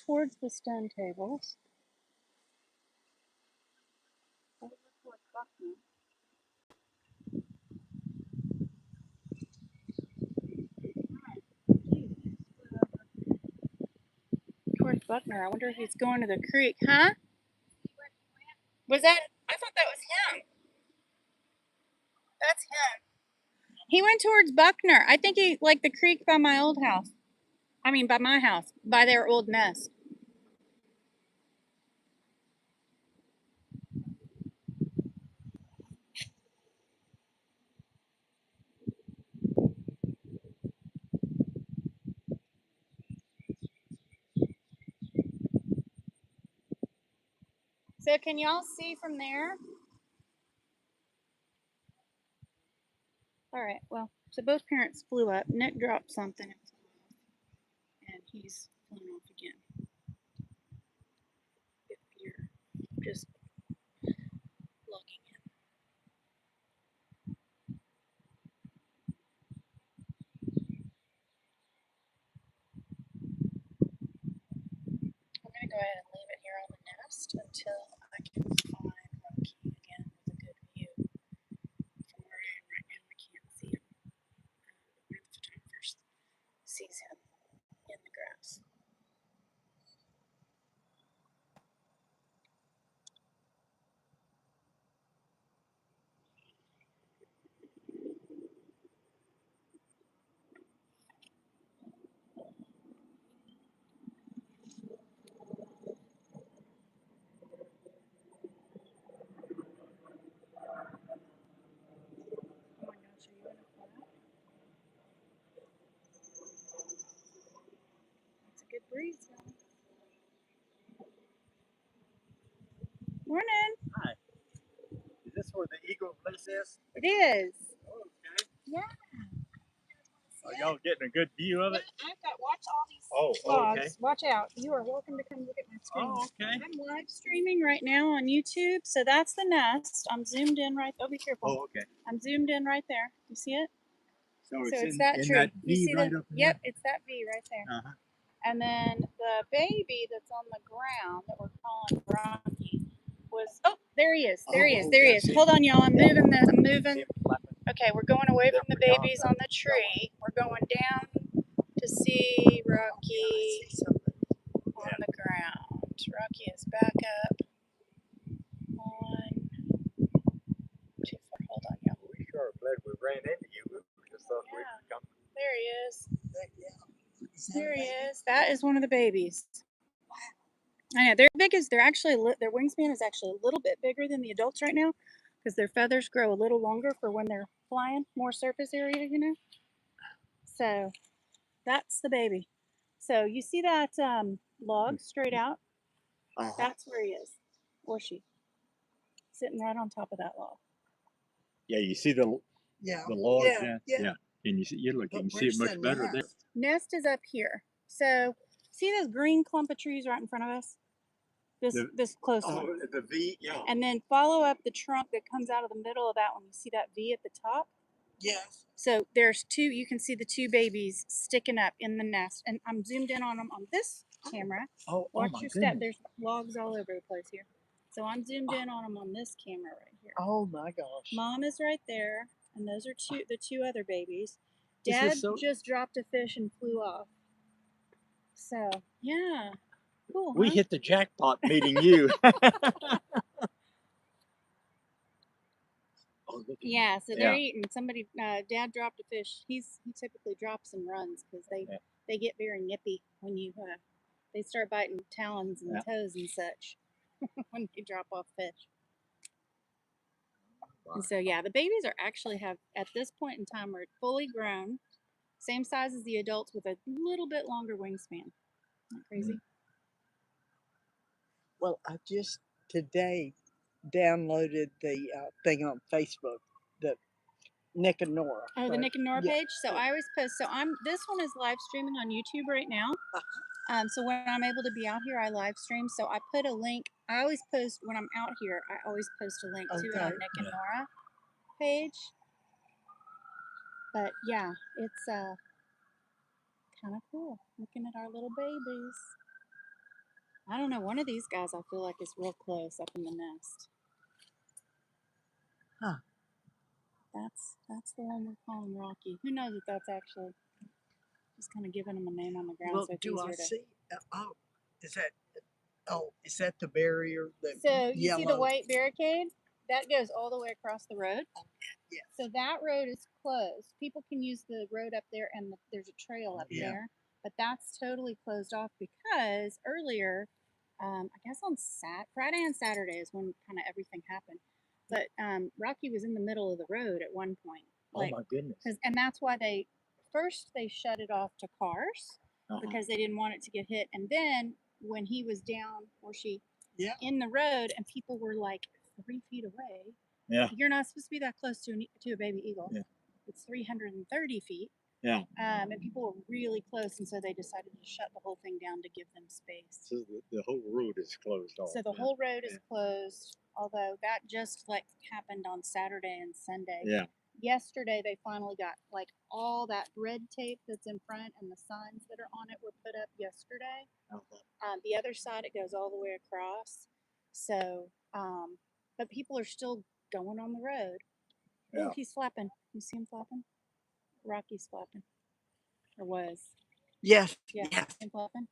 towards the stone tables. Towards Buckner. I wonder if he's going to the creek, huh? Was that? I thought that was him. That's him. He went towards Buckner. I think he like the creek by my old house. I mean, by my house, by their old nest. So can y'all see from there? All right. Well, so both parents flew up. Nick dropped something and he's flown off again. Get fear. just logging in. I'm going to go ahead and leave it here on the nest until I can find Rocky again with a good view. From where I am right now, I can't see him. Where the photographer sees him in the grass. Oh my gosh, are you in a flat? It's a good breeze, huh? Morning. Hi. Is this where the eagle place is? It is. Okay. Yeah. Are y'all getting a good view of it? I've got watch all these Oh, okay. vlogs. Watch out. You are welcome to come look at my screen. Oh, okay. I'm live streaming right now on YouTube. So that's the nest. I'm zoomed in right. Oh, be careful. Oh, okay. I'm zoomed in right there. You see it? So So it's in, that in tree. that You V see right the? up there? Yep, it's that V right there. Uh-huh. And then the baby that's on the ground that we're calling Rocky was. Oh, there he is. There he is. There he is. Hold on, y'all. I'm moving this. I'm moving. Okay, we're going away from the babies on the tree. We're going down to see Rocky on the ground. Rocky is back up on. Too far. Hold on, y'all. We sure are glad we ran into you. We just thought we'd come. There he is. There he is. That is one of the babies. I know they're big as they're actually their wingspan is actually a little bit bigger than the adults right now because their feathers grow a little longer for when they're flying, more surface area, you know. So that's the baby. So you see that log straight out? That's where he is, or she, sitting right on top of that log. Yeah, you see the log? Yeah. And you see, you can see it much better there. Nest is up here. So see this green clump of trees right in front of us? This close one. Oh, the V, yeah. And then follow up the trunk that comes out of the middle of that one. You see that V at the top? Yes. So there's two, you can see the two babies sticking up in the nest. And I'm zoomed in on them on this camera. Watch my your goodness. step. There's logs all over the place here. So I'm zoomed in on them on this camera right here. Oh my gosh. Mom is right there. And those are the two other babies. This Dad is so- just dropped a fish and flew off. So, yeah. Cool, We huh? hit the jackpot meeting you. Yeah, so they're eating. Somebody, Dad dropped a fish. He typically drops and runs because they get very nippy when you they start biting talons and toes and such when they drop off fish. And so yeah, the babies are actually have at this point in time are fully grown, same size as the adults with a little bit longer wingspan. Isn't that crazy? Well, I just today downloaded the thing on Facebook, the Nick and Nora. Oh, the Nick and Nora yeah. page. So I always post. So this one is live streaming on YouTube right now. So when I'm able to be out here, I live stream. So I put a link. I always post when I'm out here. I always post a link to it on Nick and Nora page. But yeah, it's kind of cool looking at our little babies. I don't know. One of these guys I feel like is real close up in the nest. Huh. That's the one we're calling Rocky. Who knows if that's actually just kind of giving him a name on the ground. Well, So it's do I easier to... see? Is that the barrier? The So you yellow? see the white barricade? That goes all the way across the road. Yeah. So that road is closed. People can use the road up there, and there's a trail up there. But that's totally closed off because earlier, I guess on Friday and Saturday is when kind of everything happened. But Rocky was in the middle of the road at one point. Oh my goodness. And that's why they shut it off to cars because they didn't want it to get hit. And then when he was down, in the road, and people were like 3 feet away. Yeah. You're not supposed to be that close to a baby eagle. Yeah. It's 330 feet. Yeah. And people were really close, and so they decided to shut the whole thing down to give them space. So the whole road is closed off. So the yeah. whole road is Yeah. closed, although that just like happened on Saturday and Sunday. Yeah. Yesterday they finally got like all that red tape that's in front and the signs that are on it were put up yesterday. The other side it goes all the way across. So, but people are still going on the road. Yeah. Oh, he's flapping. You see him flapping? Rocky's flapping, or was? Yes. Yeah, Yes. him flapping.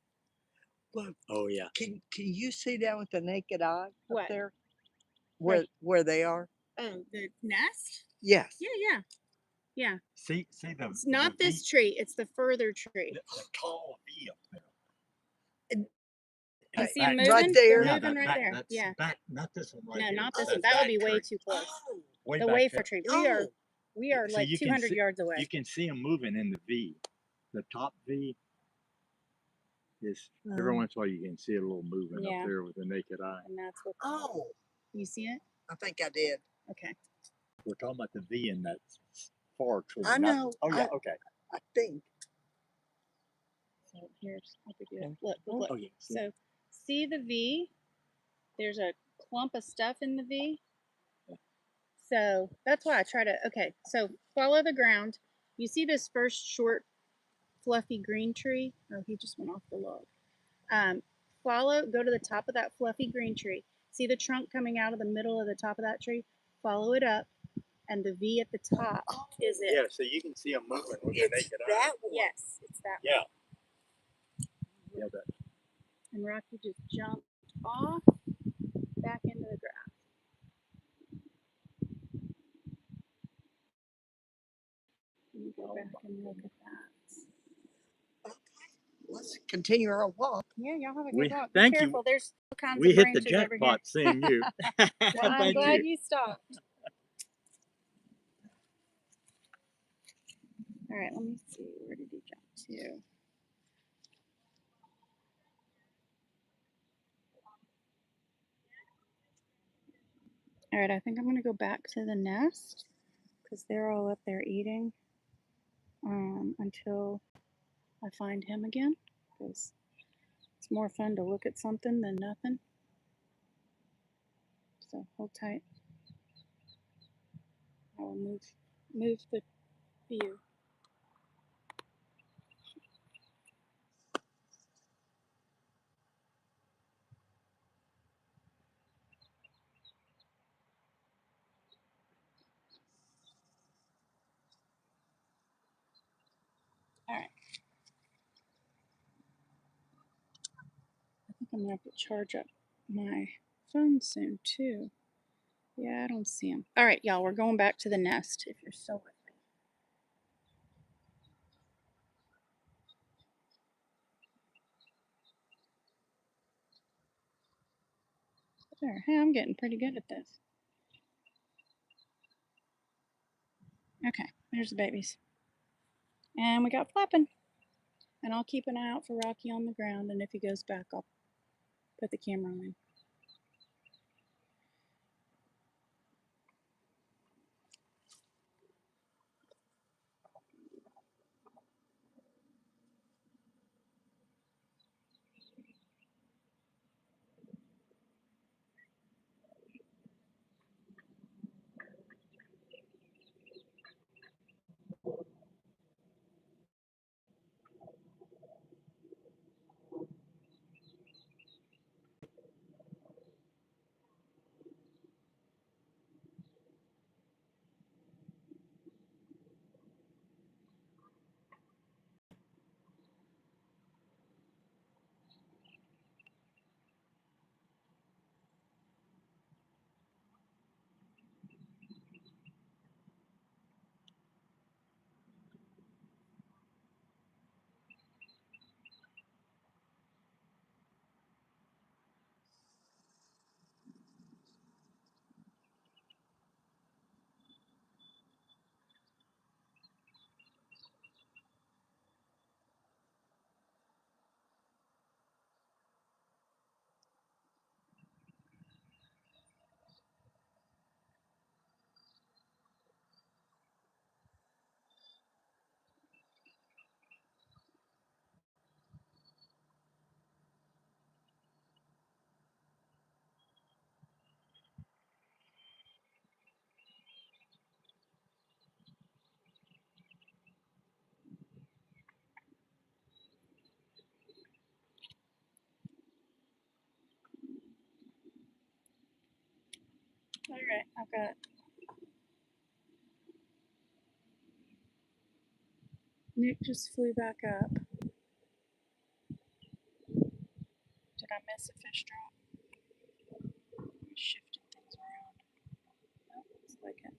Look, Oh yeah. can you see that with the naked eye What? up there? Right. Where they are? Oh, the nest? Yes. Yeah. See the. It's not the this V, tree. It's the further tree. the tall V up there. You Right, see them back- moving? right They're there. Yeah, moving that right back, there. that's Yeah. back, not this one right No, here. not this That's one. That would back be way tree. too close. Way The back wafer there. tree. Oh. We are So like you can 200 see- yards away. You can see them moving in the V. The top V is every once in a while you can see a little movement Yeah. up there with the naked eye. And that's what. Oh, You see it? I think I did. Okay. We're talking about the V in that far tree. I not- know. Oh yeah. Okay. I think. So here's how to do it. Look. Oh yeah. See? So see the V? There's a clump of stuff in the V. So that's why I try to. Okay. So follow the ground. You see this first short, fluffy green tree? Oh, he just went off the log. Go to the top of that fluffy green tree. See the trunk coming out of the middle of the top of that tree? Follow it up, and the V at the top is it. Yeah. So you can see them moving with your naked eye. That one. Yes, it's that Yeah. one. Yeah. That. And Rocky just jumped off back into the grass. Let me go back and look at that. Let's continue our walk. Yeah, y'all have a good walk. Thank Be you. careful. There's all kinds We of hit the branches over here. jackpot seeing you. Well, I'm Thank glad you. you stopped. All right, let me see. Where did he jump to? All right, I think I'm going to go back to the nest because they're all up there eating until I find him again, because it's more fun to look at something than nothing. So hold tight. I will move the view. All right. I think I'm gonna have to charge up my phone soon too. Yeah, I don't see him. All right, y'all, we're going back to the nest if you're still with me. There. Hey, I'm getting pretty good at this. Okay, there's the babies. And we got flapping. And I'll keep an eye out for Rocky on the ground, and if he goes back, I'll put the camera on him. All right, I've got. Nick just flew back up. Did I miss a fish drop? I'm shifting things around. Nope, looks like it.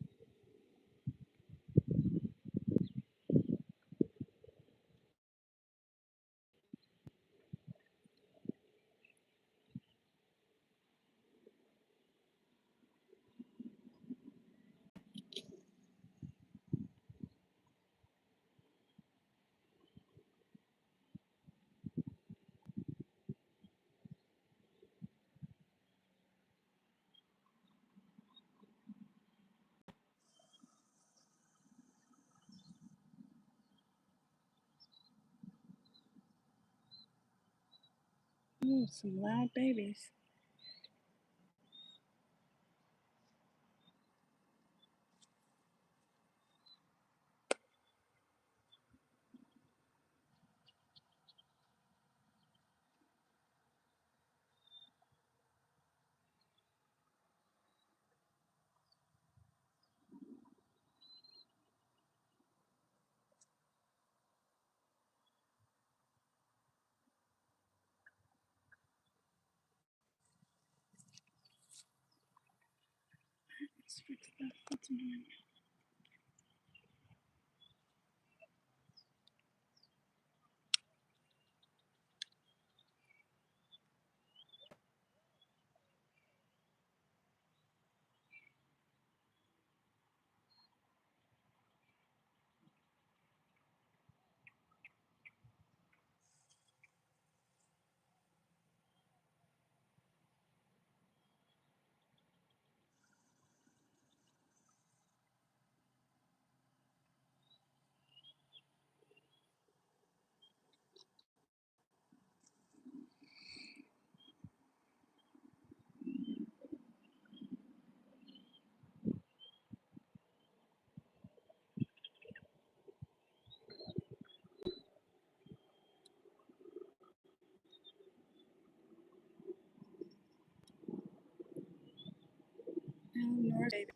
Ooh, some loud babies. Let's fix that. That's annoying. Eleanor baby.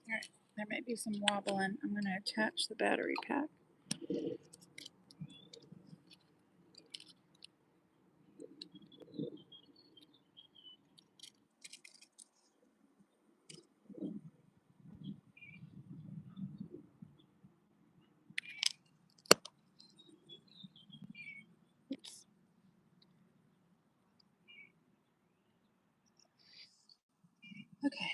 All right, there may be some wobbling. I'm going to attach the battery pack. Oops. Okay.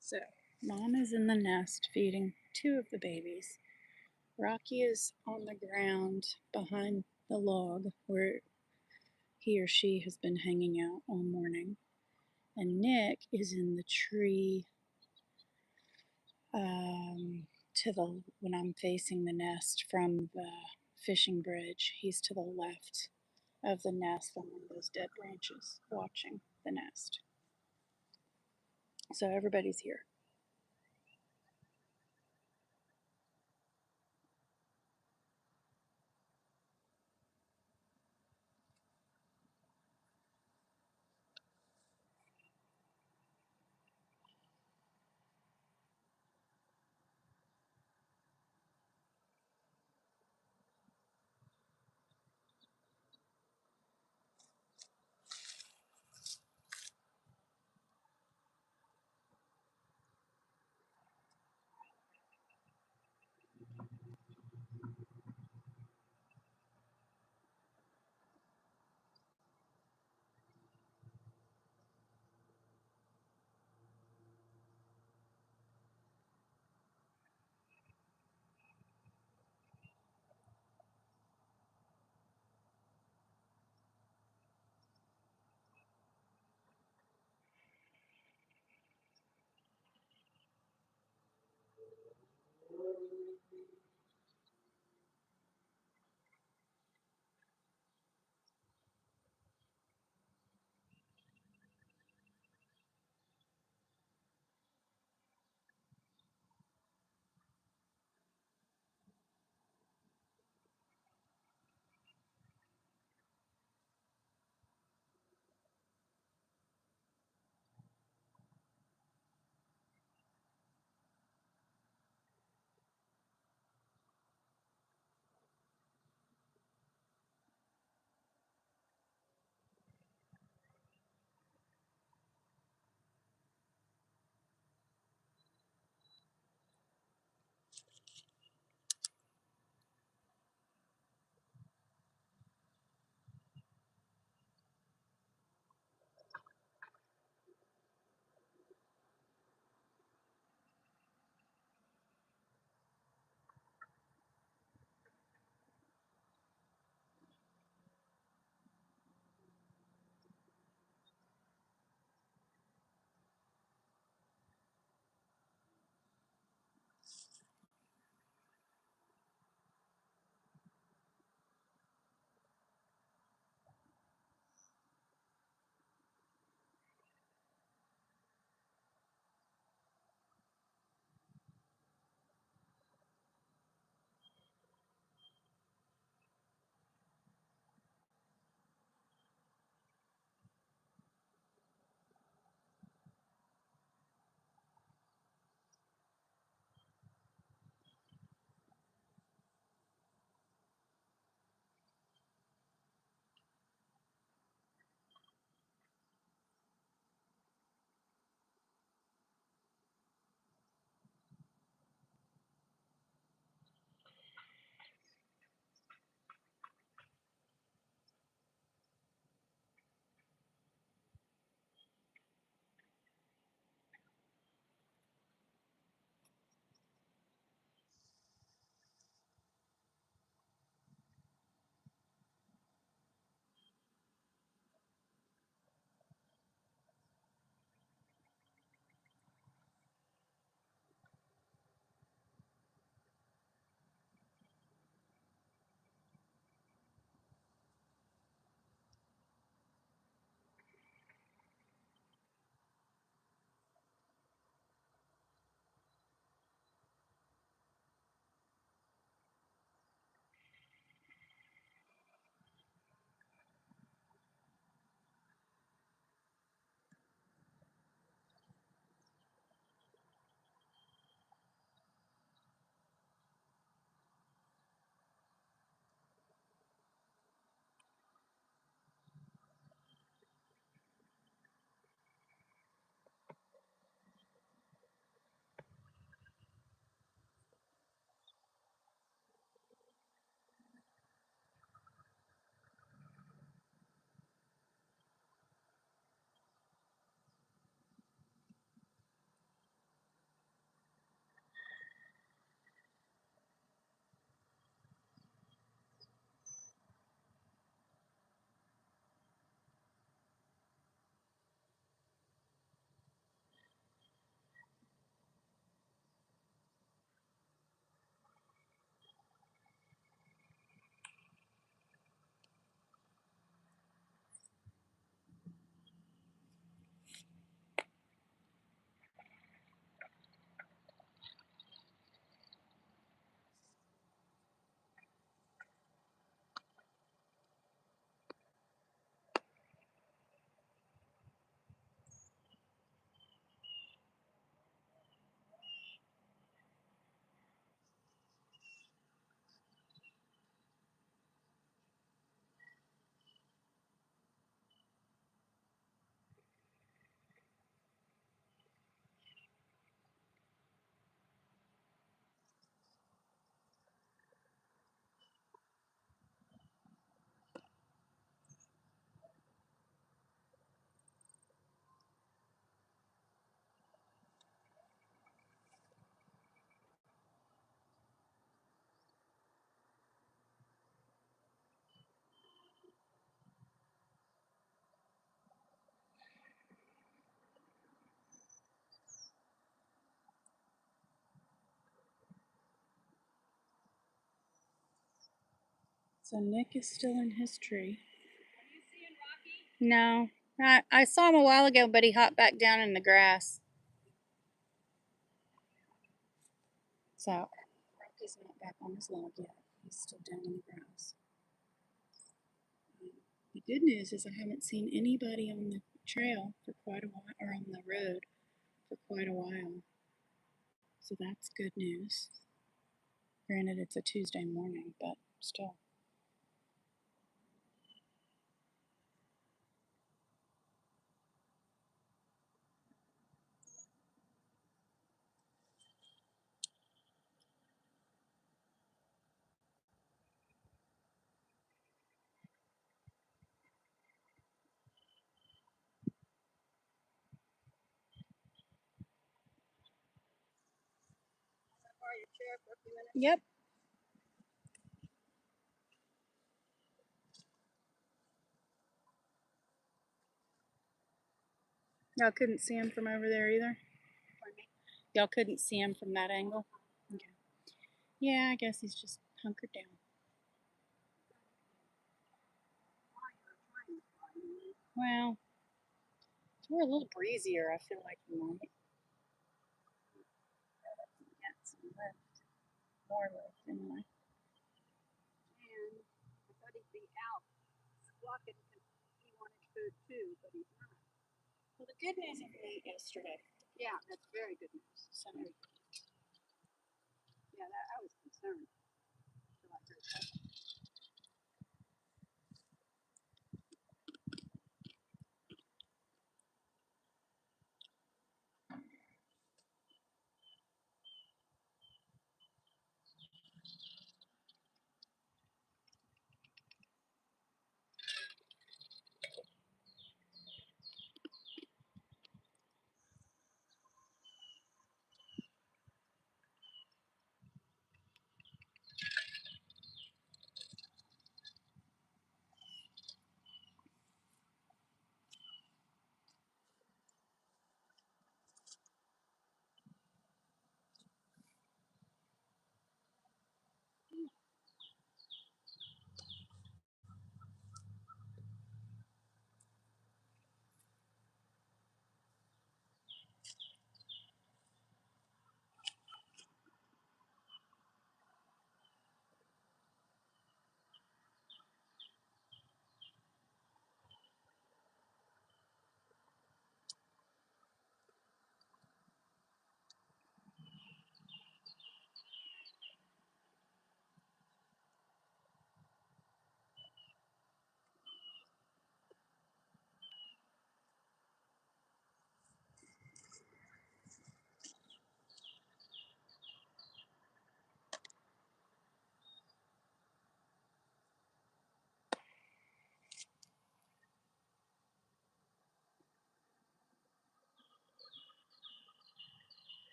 So, mom is in the nest feeding two of the babies. Rocky is on the ground behind the log where he or she has been hanging out all morning. And Nick is in the tree to the when I'm facing the nest from the fishing bridge. He's to the left of the nest on one of those dead branches watching the nest. So everybody's here. So Nick is still in his tree. No, I saw him a while ago, but he hopped back down in the grass. So Rocky's not back on his log yet. He's still down in the grass. The good news is I haven't seen anybody on the trail for quite a while, or on the road for quite a while. So that's good news. Granted, it's a Tuesday morning, but still. Yep. Y'all couldn't see him from over there either? Y'all couldn't see him from that angle? Okay. Yeah, I guess he's just hunkered down. Well, we're a little breezier, I feel like he might. Get some lift. More lift, anyway. And I thought he'd be out squawking because he wanted food too, but he's not. Well, the good news is he ate yesterday. Yeah, that's very good news. So, Yeah, that, I was concerned. Till I heard that.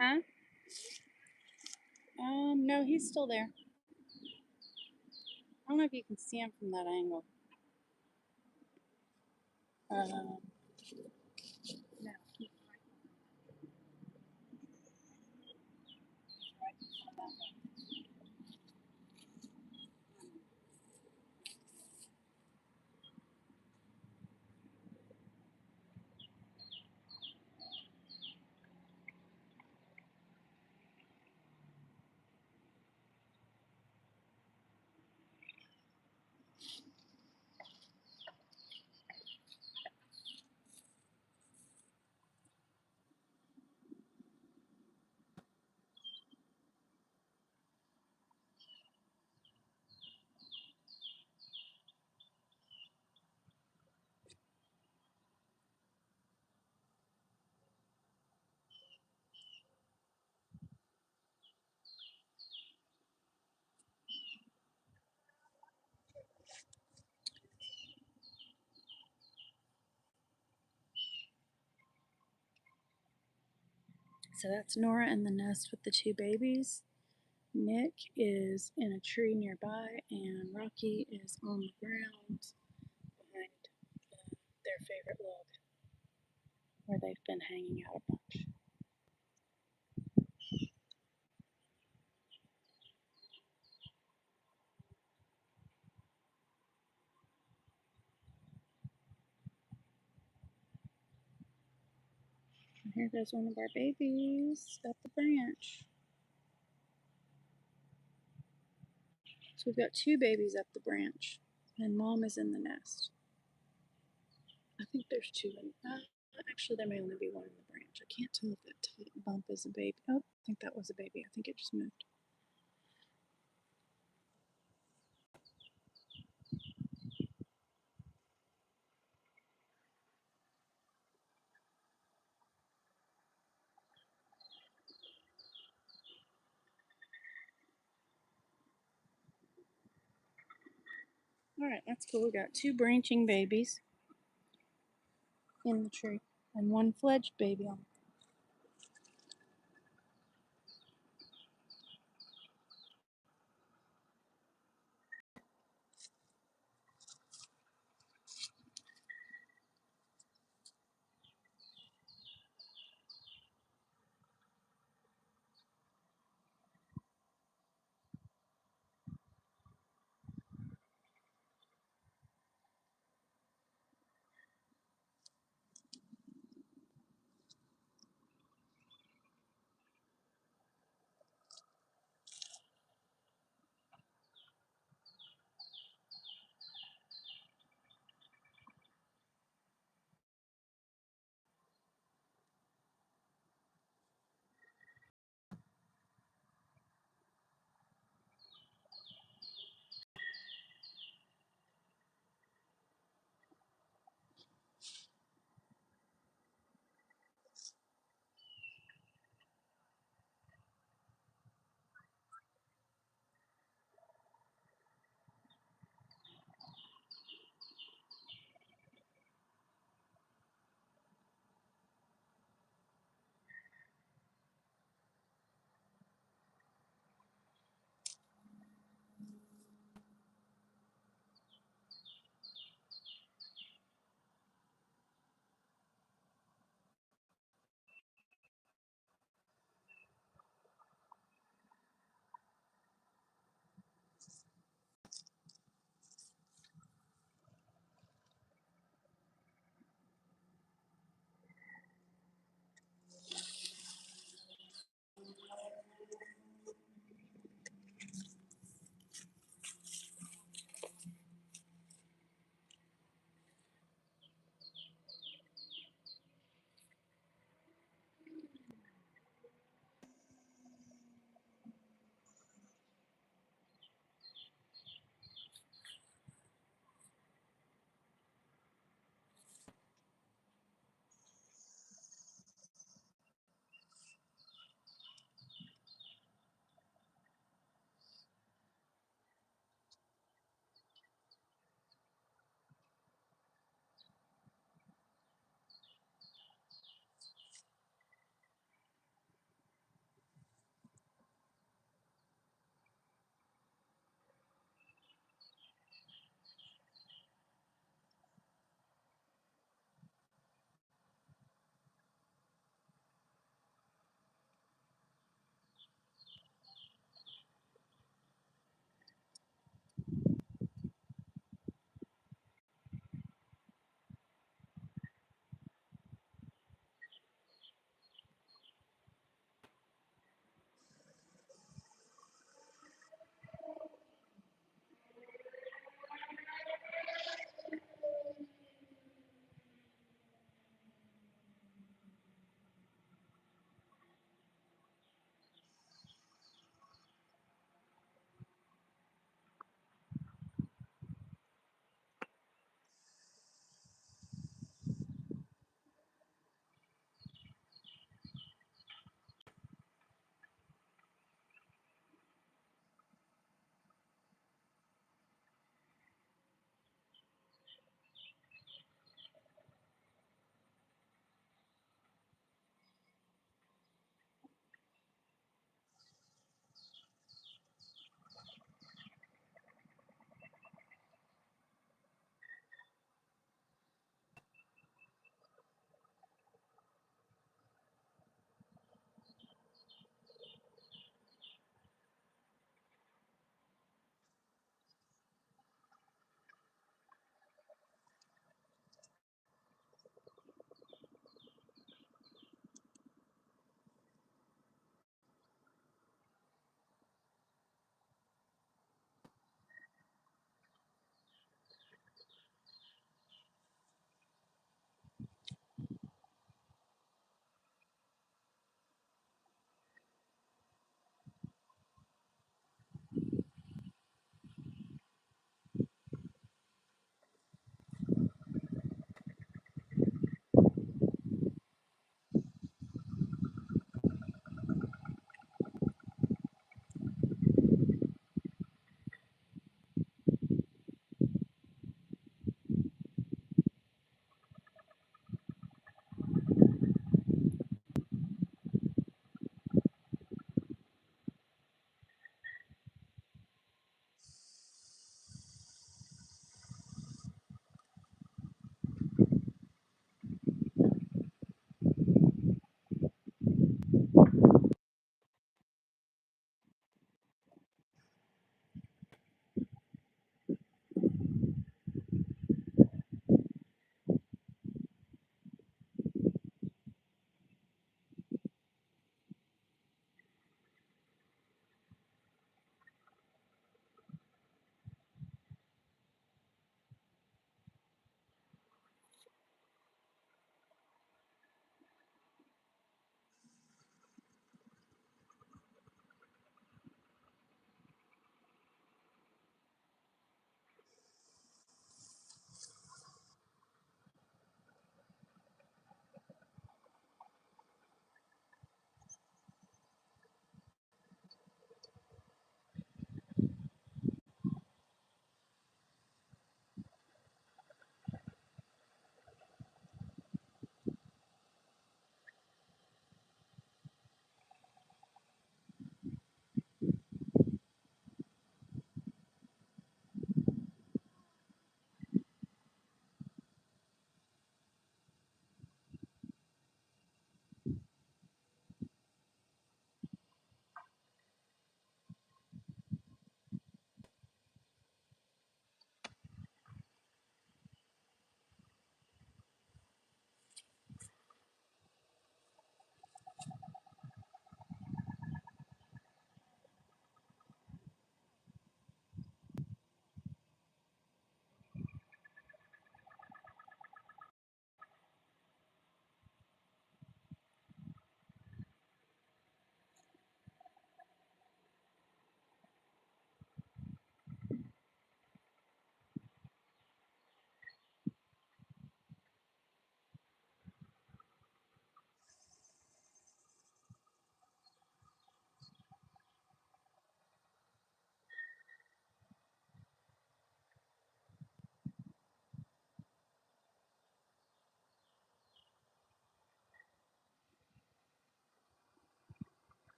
huh? No, he's still there. I don't know if you can see him from that angle. No. So that's Nora in the nest with the two babies. Nick is in a tree nearby, and Rocky is on the ground behind their favorite log where they've been hanging out a bunch. And here goes one of our babies up the branch. So we've got two babies up the branch, and mom is in the nest. I think there's two in. Actually, there may only be one in the branch. I can't tell if that top bump is a baby. Oh, I think that was a baby. I think it just moved. All right, that's cool. We got two branching babies in the tree and one fledged baby on.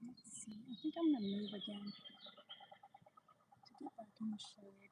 Let's see. I think I'm gonna move again to get back in the shade.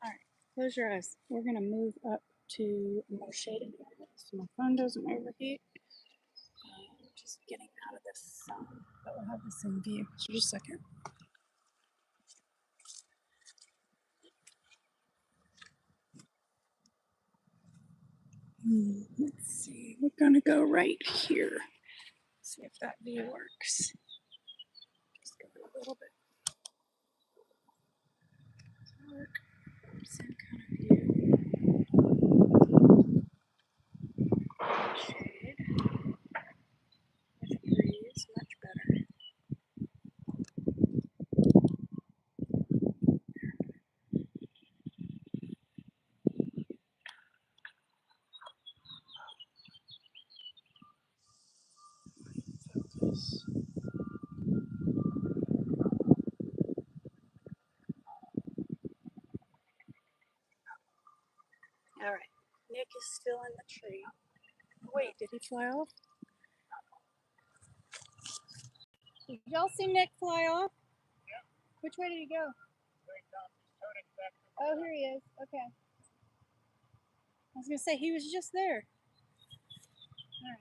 Alright, close your eyes. We're gonna move up to a more shaded area so my phone doesn't overheat. Just getting out of the sun, but we'll have the same view. So just a second. Let's see. We're gonna go right here. See if that view works. Just go a little bit dark. Same kind of view. Shade. With a breeze, much better. Focus. Alright. Nick is still in the tree. Wait, did he fly off? Did y'all see Nick fly off? Yeah. Which way did he go? Oh, here he is. Okay. I was gonna say he was just there. Alright.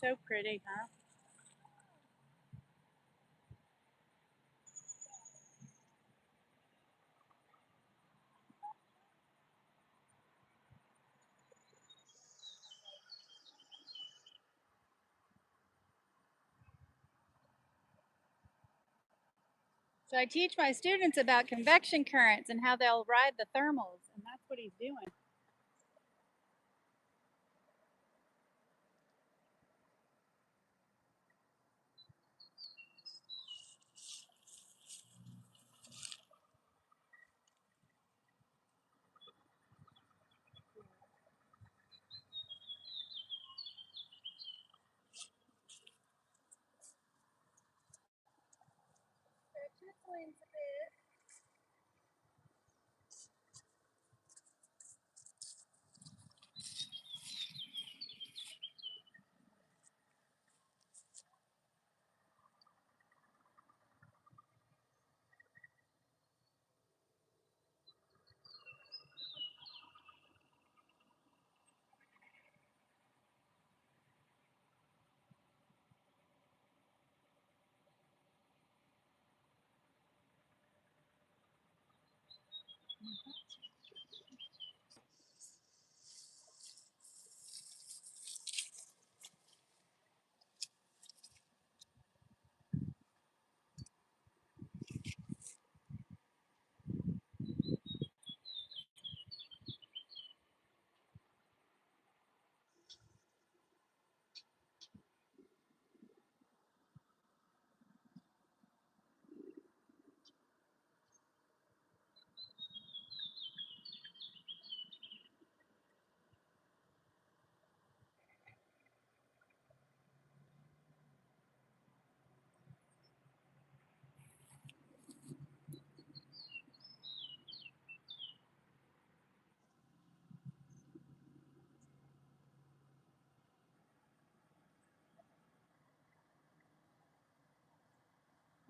So pretty, huh? So I teach my students about convection currents and how they'll ride the thermals, and that's what he's doing.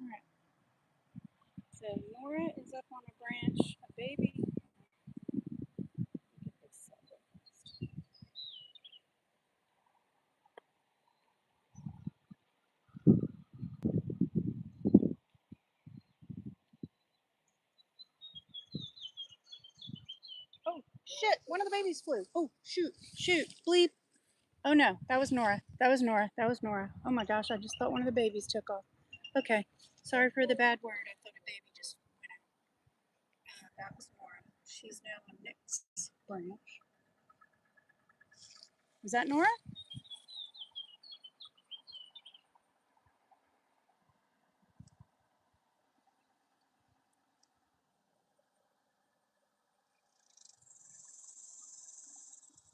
All right. So Nora is up on a branch, a baby. Get this set up first. shit, one of the babies flew. Oh, shoot, bleep. Oh no, that was Nora. That was Nora. That was Nora. Oh my gosh, I just thought one of the babies took off. Okay, sorry for the bad word. I thought a baby just went out. That was Nora. She's now on Nick's branch. Is that Nora?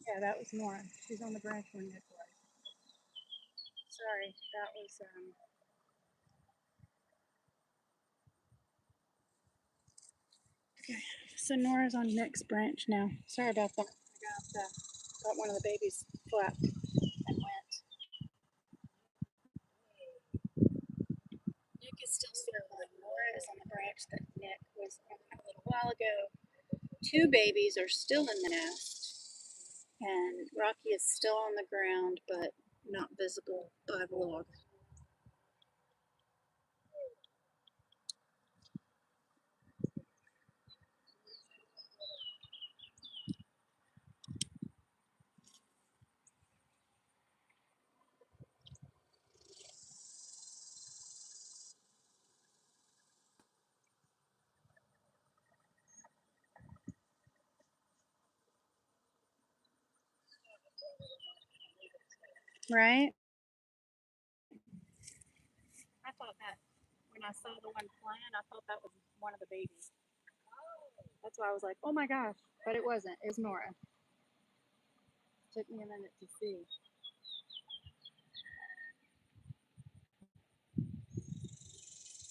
Yeah, that was Nora. She's on the branch where Nick was. Sorry, that was okay. So Nora's on Nick's branch now. Sorry about that. I got one of the babies flapped and went. Nick is still circling. Nora is on the branch that Nick was on a little while ago. Two babies are still in the nest, and Rocky is still on the ground, but not visible by the log. Right? I thought that when I saw the one flying, I thought that was one of the babies. That's why I was like, oh my gosh. But it wasn't. It was Nora. Took me a minute to see.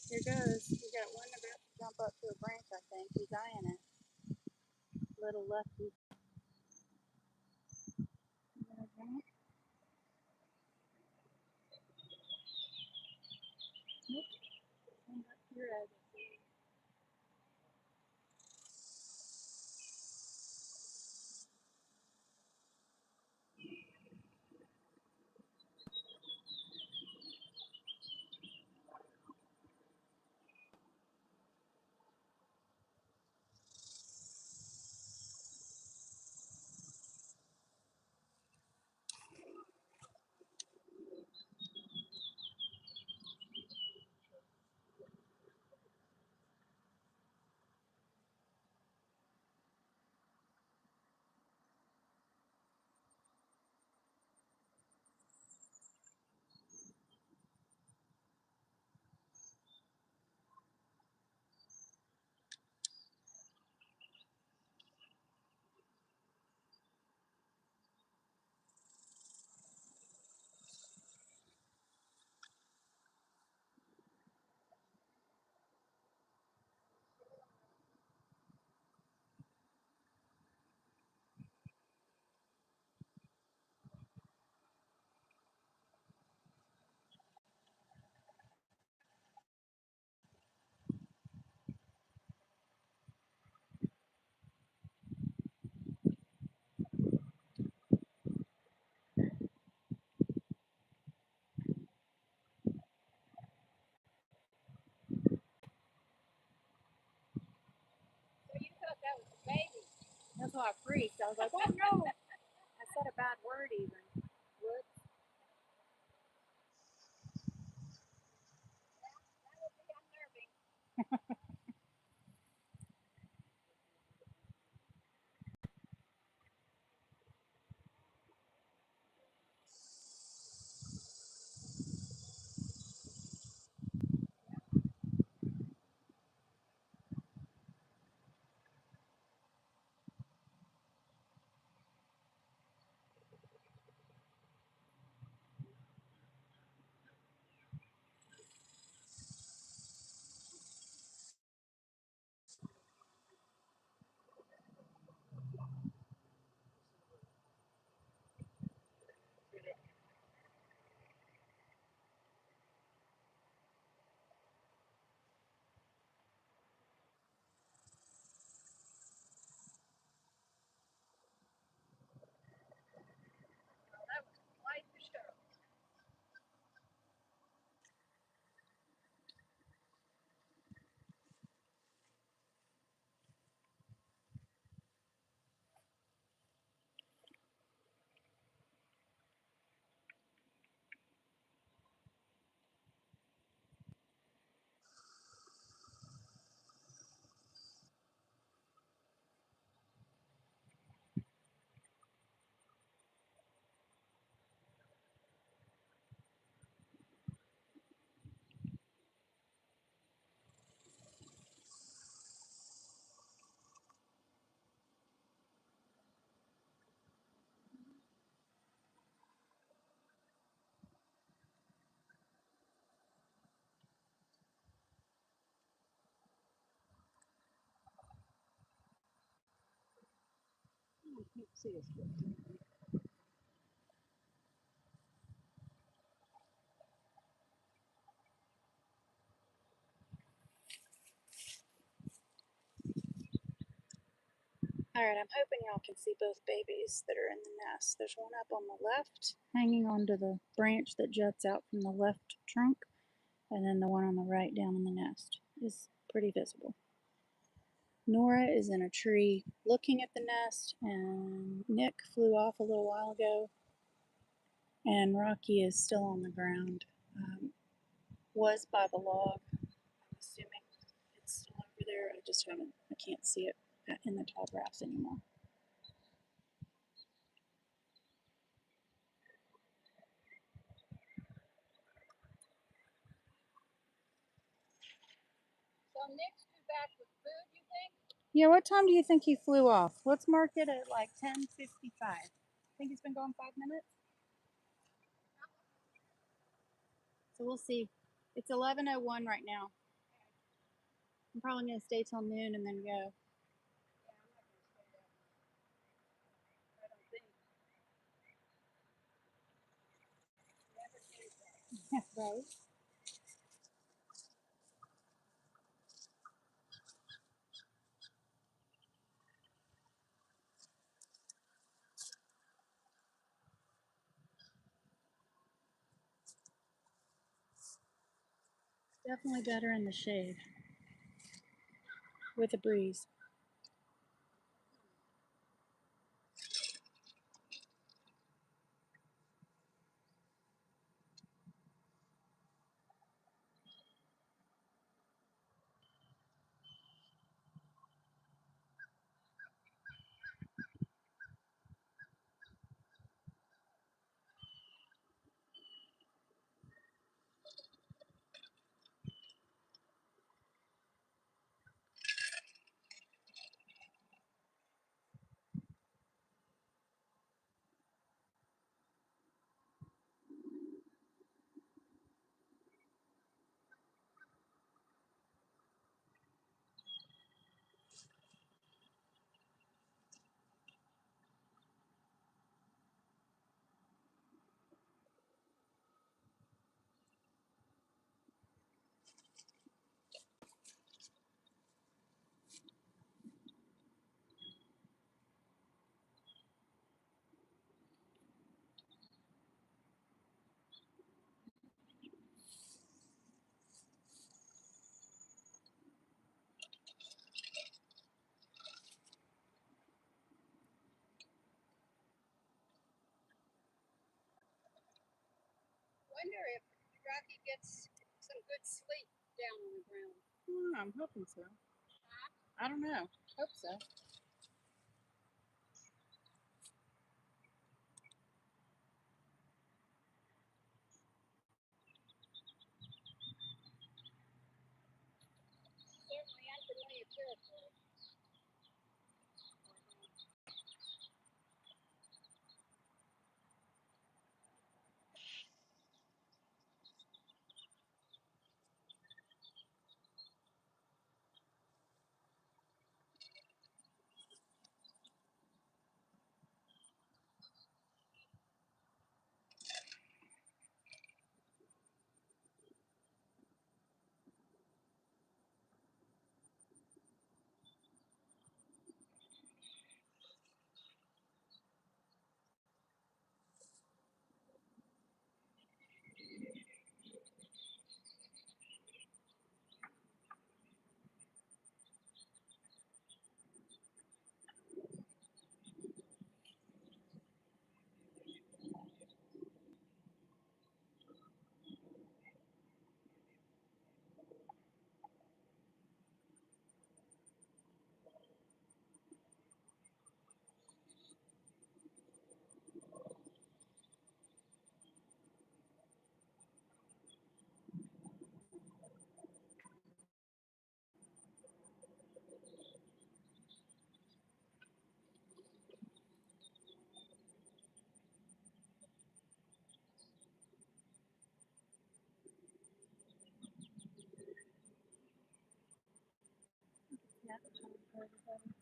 Here goes. We got one about to jump up to a branch, I think. He's eyeing it. Little lefty. Nope. You're right. So you thought that was a baby? That's why I freaked. I was like, oh no. I said a bad word even. What? That would be unnerving. can't see us. Alright, I'm hoping y'all can see both babies that are in the nest. There's one up on the left, hanging onto the branch that juts out from the left trunk, and then the one on the right down in the nest is pretty visible. Nora is in a tree looking at the nest, and Nick flew off a little while ago, and Rocky is still on the ground. Was by the log. I'm assuming it's still over there. I can't see it in the tall grass anymore. So Nick's due back with food, you think? Yeah, what time do you think he flew off? Let's mark it at like 10:55. Think he's been going 5 minutes? So we'll see. It's 11:01 right now. I'm probably gonna stay till noon and then go. I don't think. Right. Definitely better in the shade with a breeze. Wonder if Rocky gets some good sleep down on the ground. I'm hoping so. I don't know. Hope so. Certainly unfamiliar territory. Yeah, for everybody.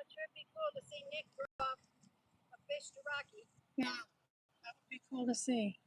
sure it'd be cool to see Nick throw off a fish to Rocky. Yeah, that would be cool to see.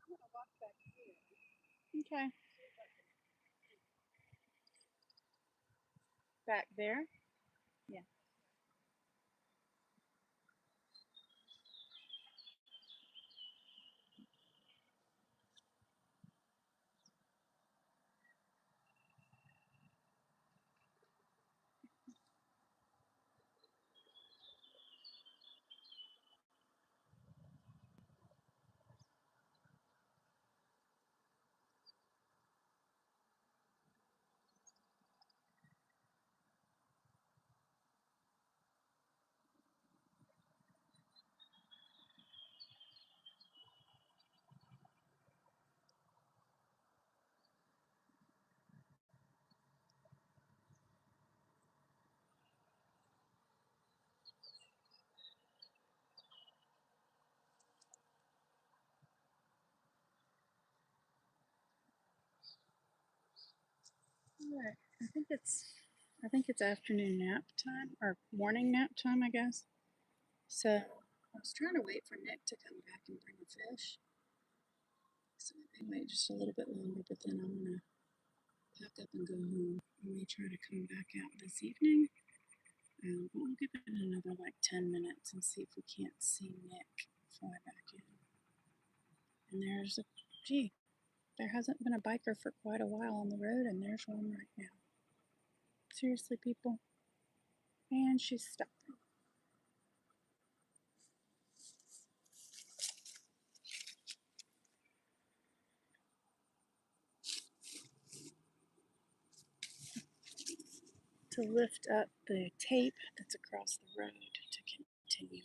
I'm gonna walk back here. Okay. Back there. Yeah. Alright, I think it's afternoon nap time or morning nap time, I guess. So I was trying to wait for Nick to come back and bring a fish. So I may wait just a little bit longer, but then I'm gonna pack up and go home. I may try to come back out this evening. But we'll give it another like 10 minutes and see if we can't see Nick fly back in. And there's a, gee, there hasn't been a biker for quite a while on the road, and there's one right now. Seriously, people. And she's stopping. To lift up the tape that's across the road to continue.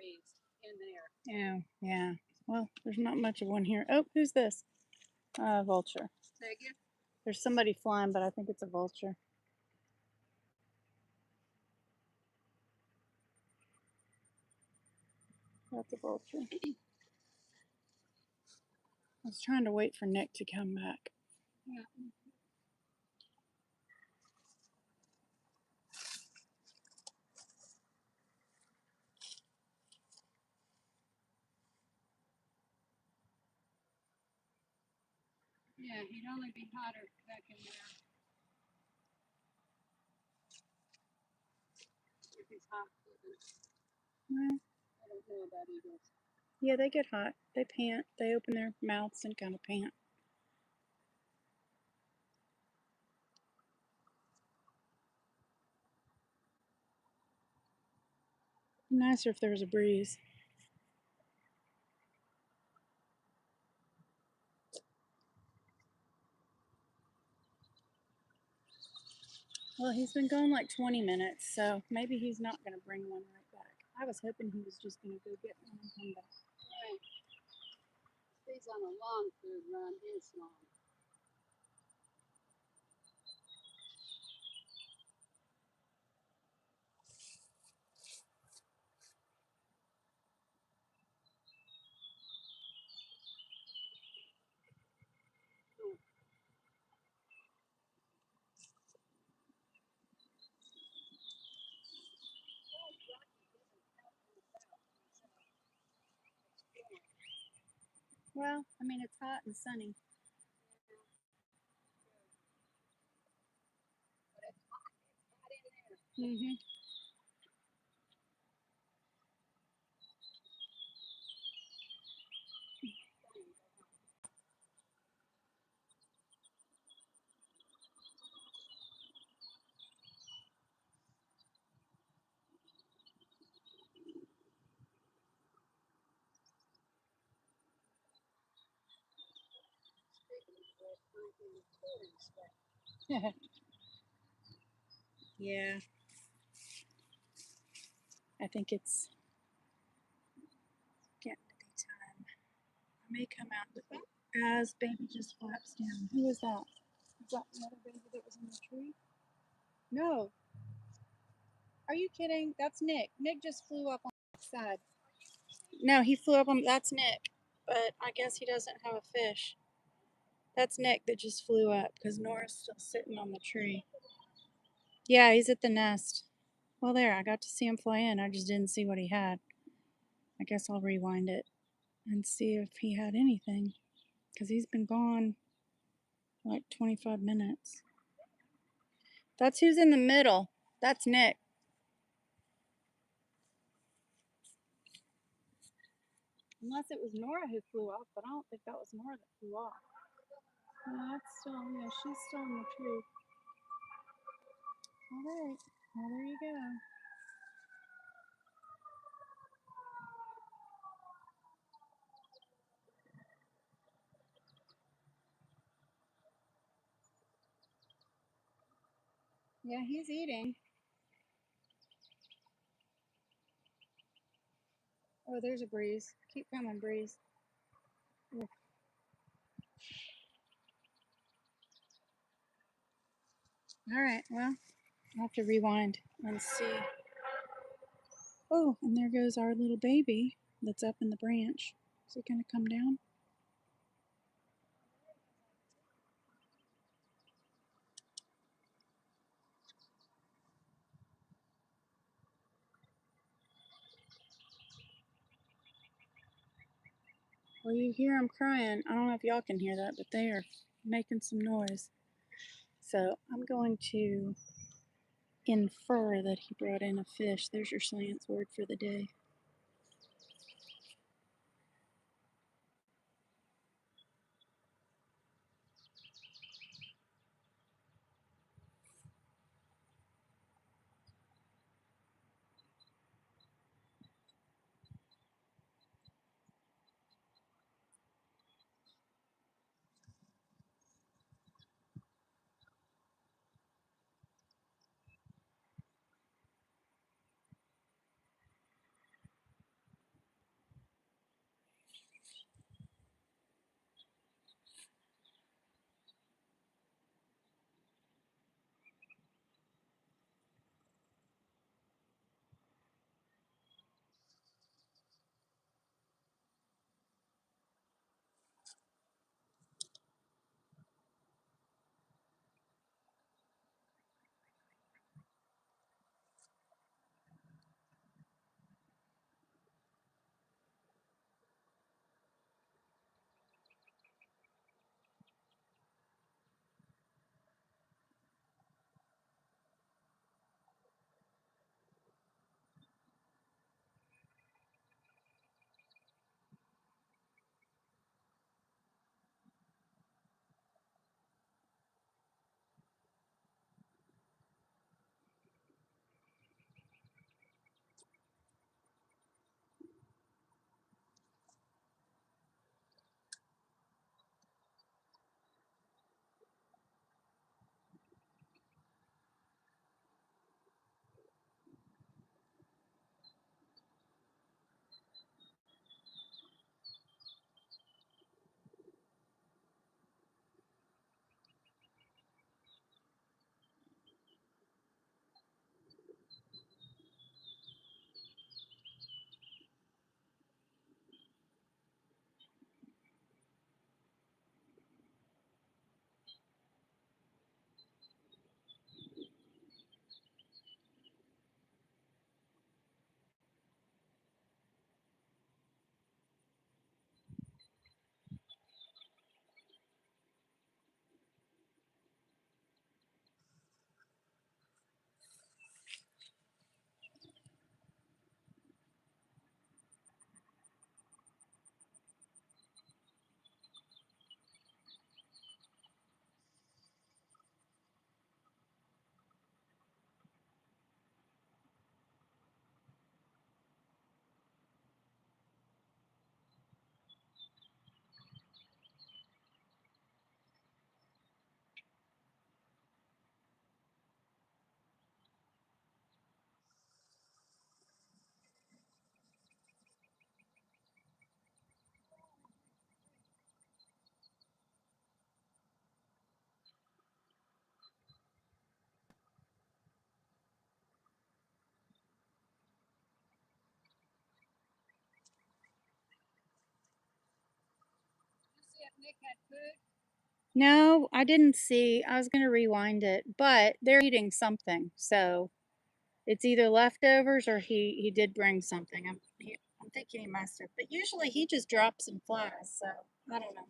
breeze in there. Yeah, yeah. Well, there's not much of one here. Oh, who's this? Vulture. Say again? There's somebody flying, but I think it's a vulture. That's a vulture. I was trying to wait for Nick to come back. Yeah. Yeah, he'd only be hotter back in there. If he's hot. Well, I don't know about eagles. yeah, they get hot. They pant. They open their mouths and kind of pant. Nicer if there was a breeze. Well, he's been gone like 20 minutes, so maybe he's not going to bring one right back. I was hoping he was just going to go get one and come back. Right. He's on a long food run. His long. Well, I mean, it's hot and sunny. But it's hot. It's hot in there. Mm-hmm. Yeah. I think it's getting to be time. I may come out as baby just flaps down. Who is that? Is that the other baby that was in the tree? No. Are you kidding? That's Nick. Nick just flew up on the side. No, he flew up on. That's Nick. But I guess he doesn't have a fish. That's Nick that just flew up because Nora's still sitting on the tree. Yeah, he's at the nest. Well, there, I got to see him fly in. I just didn't see what he had. I guess I'll rewind it and see if he had anything because he's been gone like 25 minutes. That's who's in the middle. That's Nick. Unless it was Nora who flew off, but I don't think that was Nora that flew off. No, that's still, yeah, she's still in the tree. All right, well, there you go. Yeah, he's eating. Oh, there's a breeze. Keep coming, breeze. Oof. All right, well, I'll have to rewind and see. Oh, and there goes our little baby that's up in the branch. Is he going to come down? Well, you hear him crying. I don't know if y'all can hear that, but they are making some noise. So I'm going to infer that he brought in a fish. There's your science word for the day. Nick had food? No, I didn't see. I was gonna rewind it, but they're eating something, so it's either leftovers or he did bring something. I'm thinking he must have, but usually he just drops and flies, so I don't know.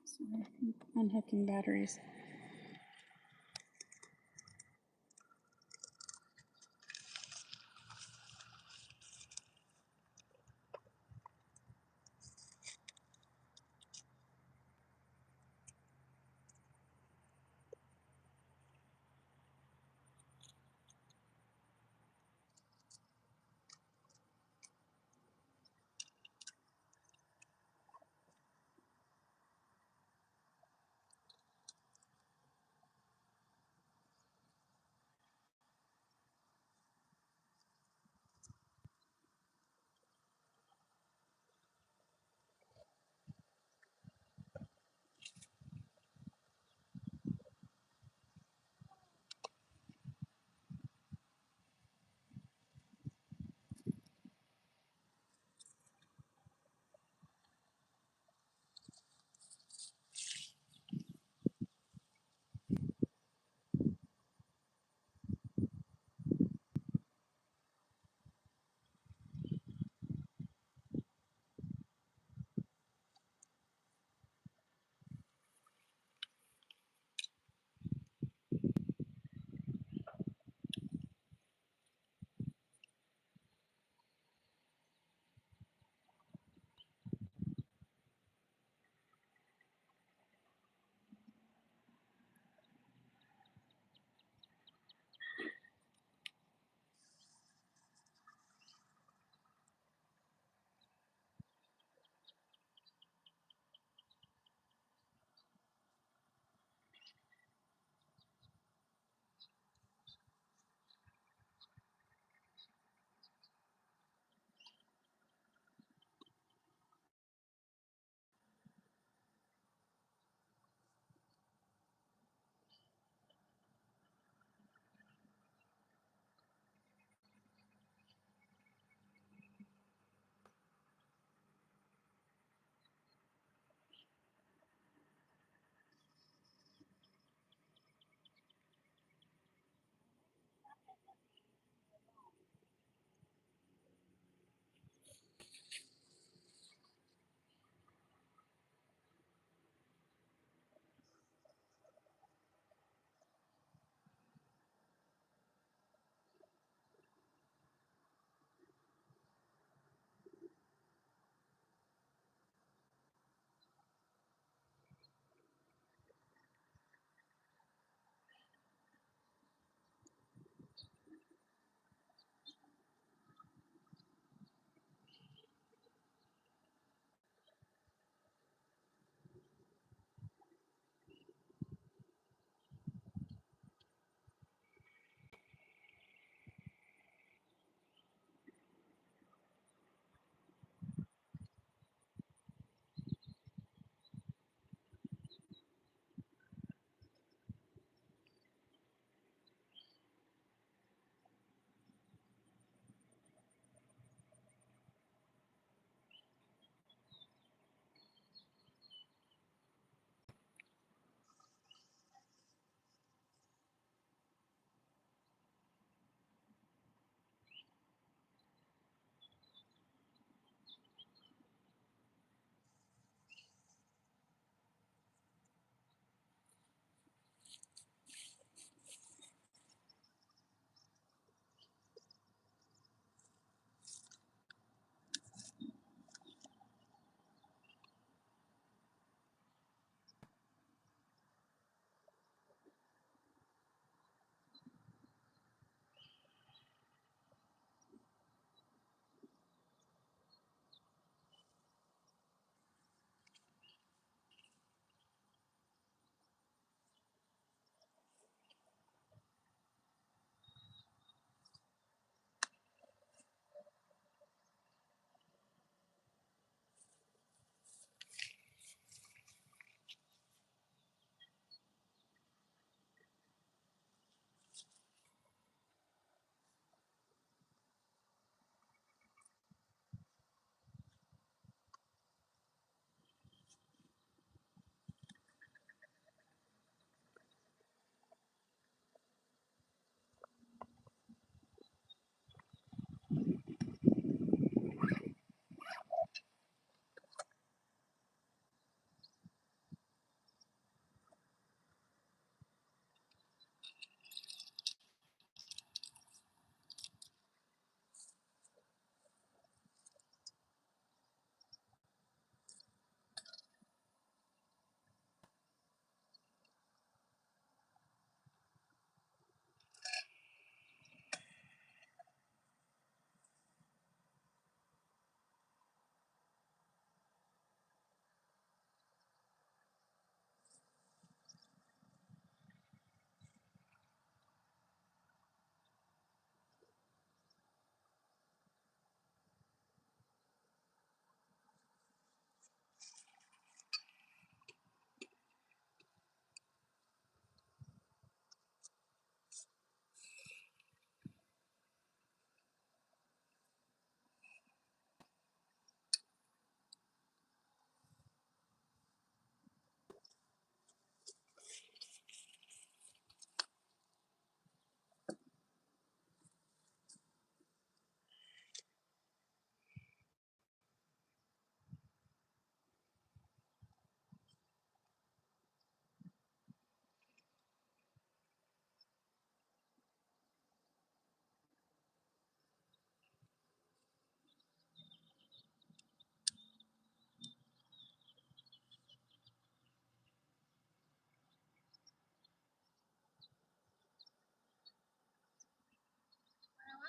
Sorry, unhooking batteries.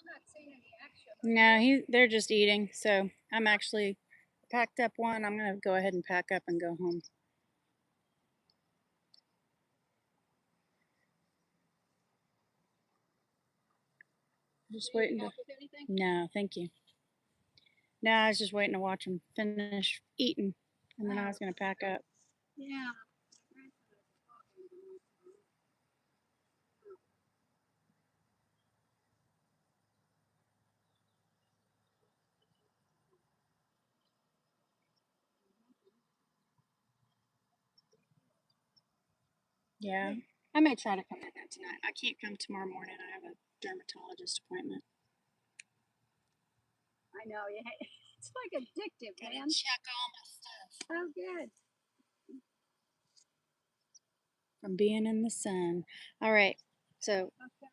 not seeing any action. No, they're just eating. So I'm actually packed up one. I'm gonna go ahead and pack up and go home. Just Do you need waiting to. help with anything? No, thank you. No, I was just waiting to watch them finish eating, and then I was gonna pack up. Yeah. Yeah, I may try to come in there tonight. I can't come tomorrow morning. I have a dermatologist appointment. I know. It's like addictive, man. Check all my stuff Oh, good. from being in the sun. All right, so Okay.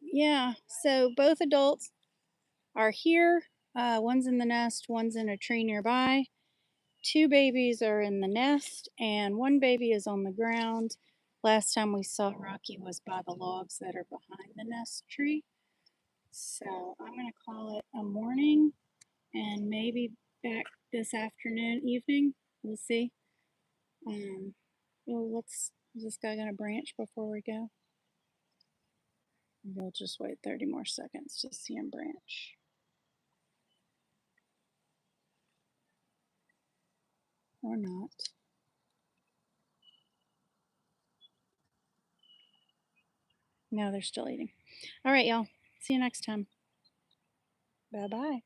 yeah, so both adults are here. One's in the nest, one's in a tree nearby. 2 babies are in the nest, and 1 baby is on the ground. Last time we saw Rocky was by the logs that are behind the nest tree. So I'm going to call it a morning and maybe back this afternoon, evening. We'll see. Well, is this guy going to branch before we go? We'll just wait 30 more seconds to see him branch. Or not. No, they're still eating. All right, y'all. See you next time. Bye-bye.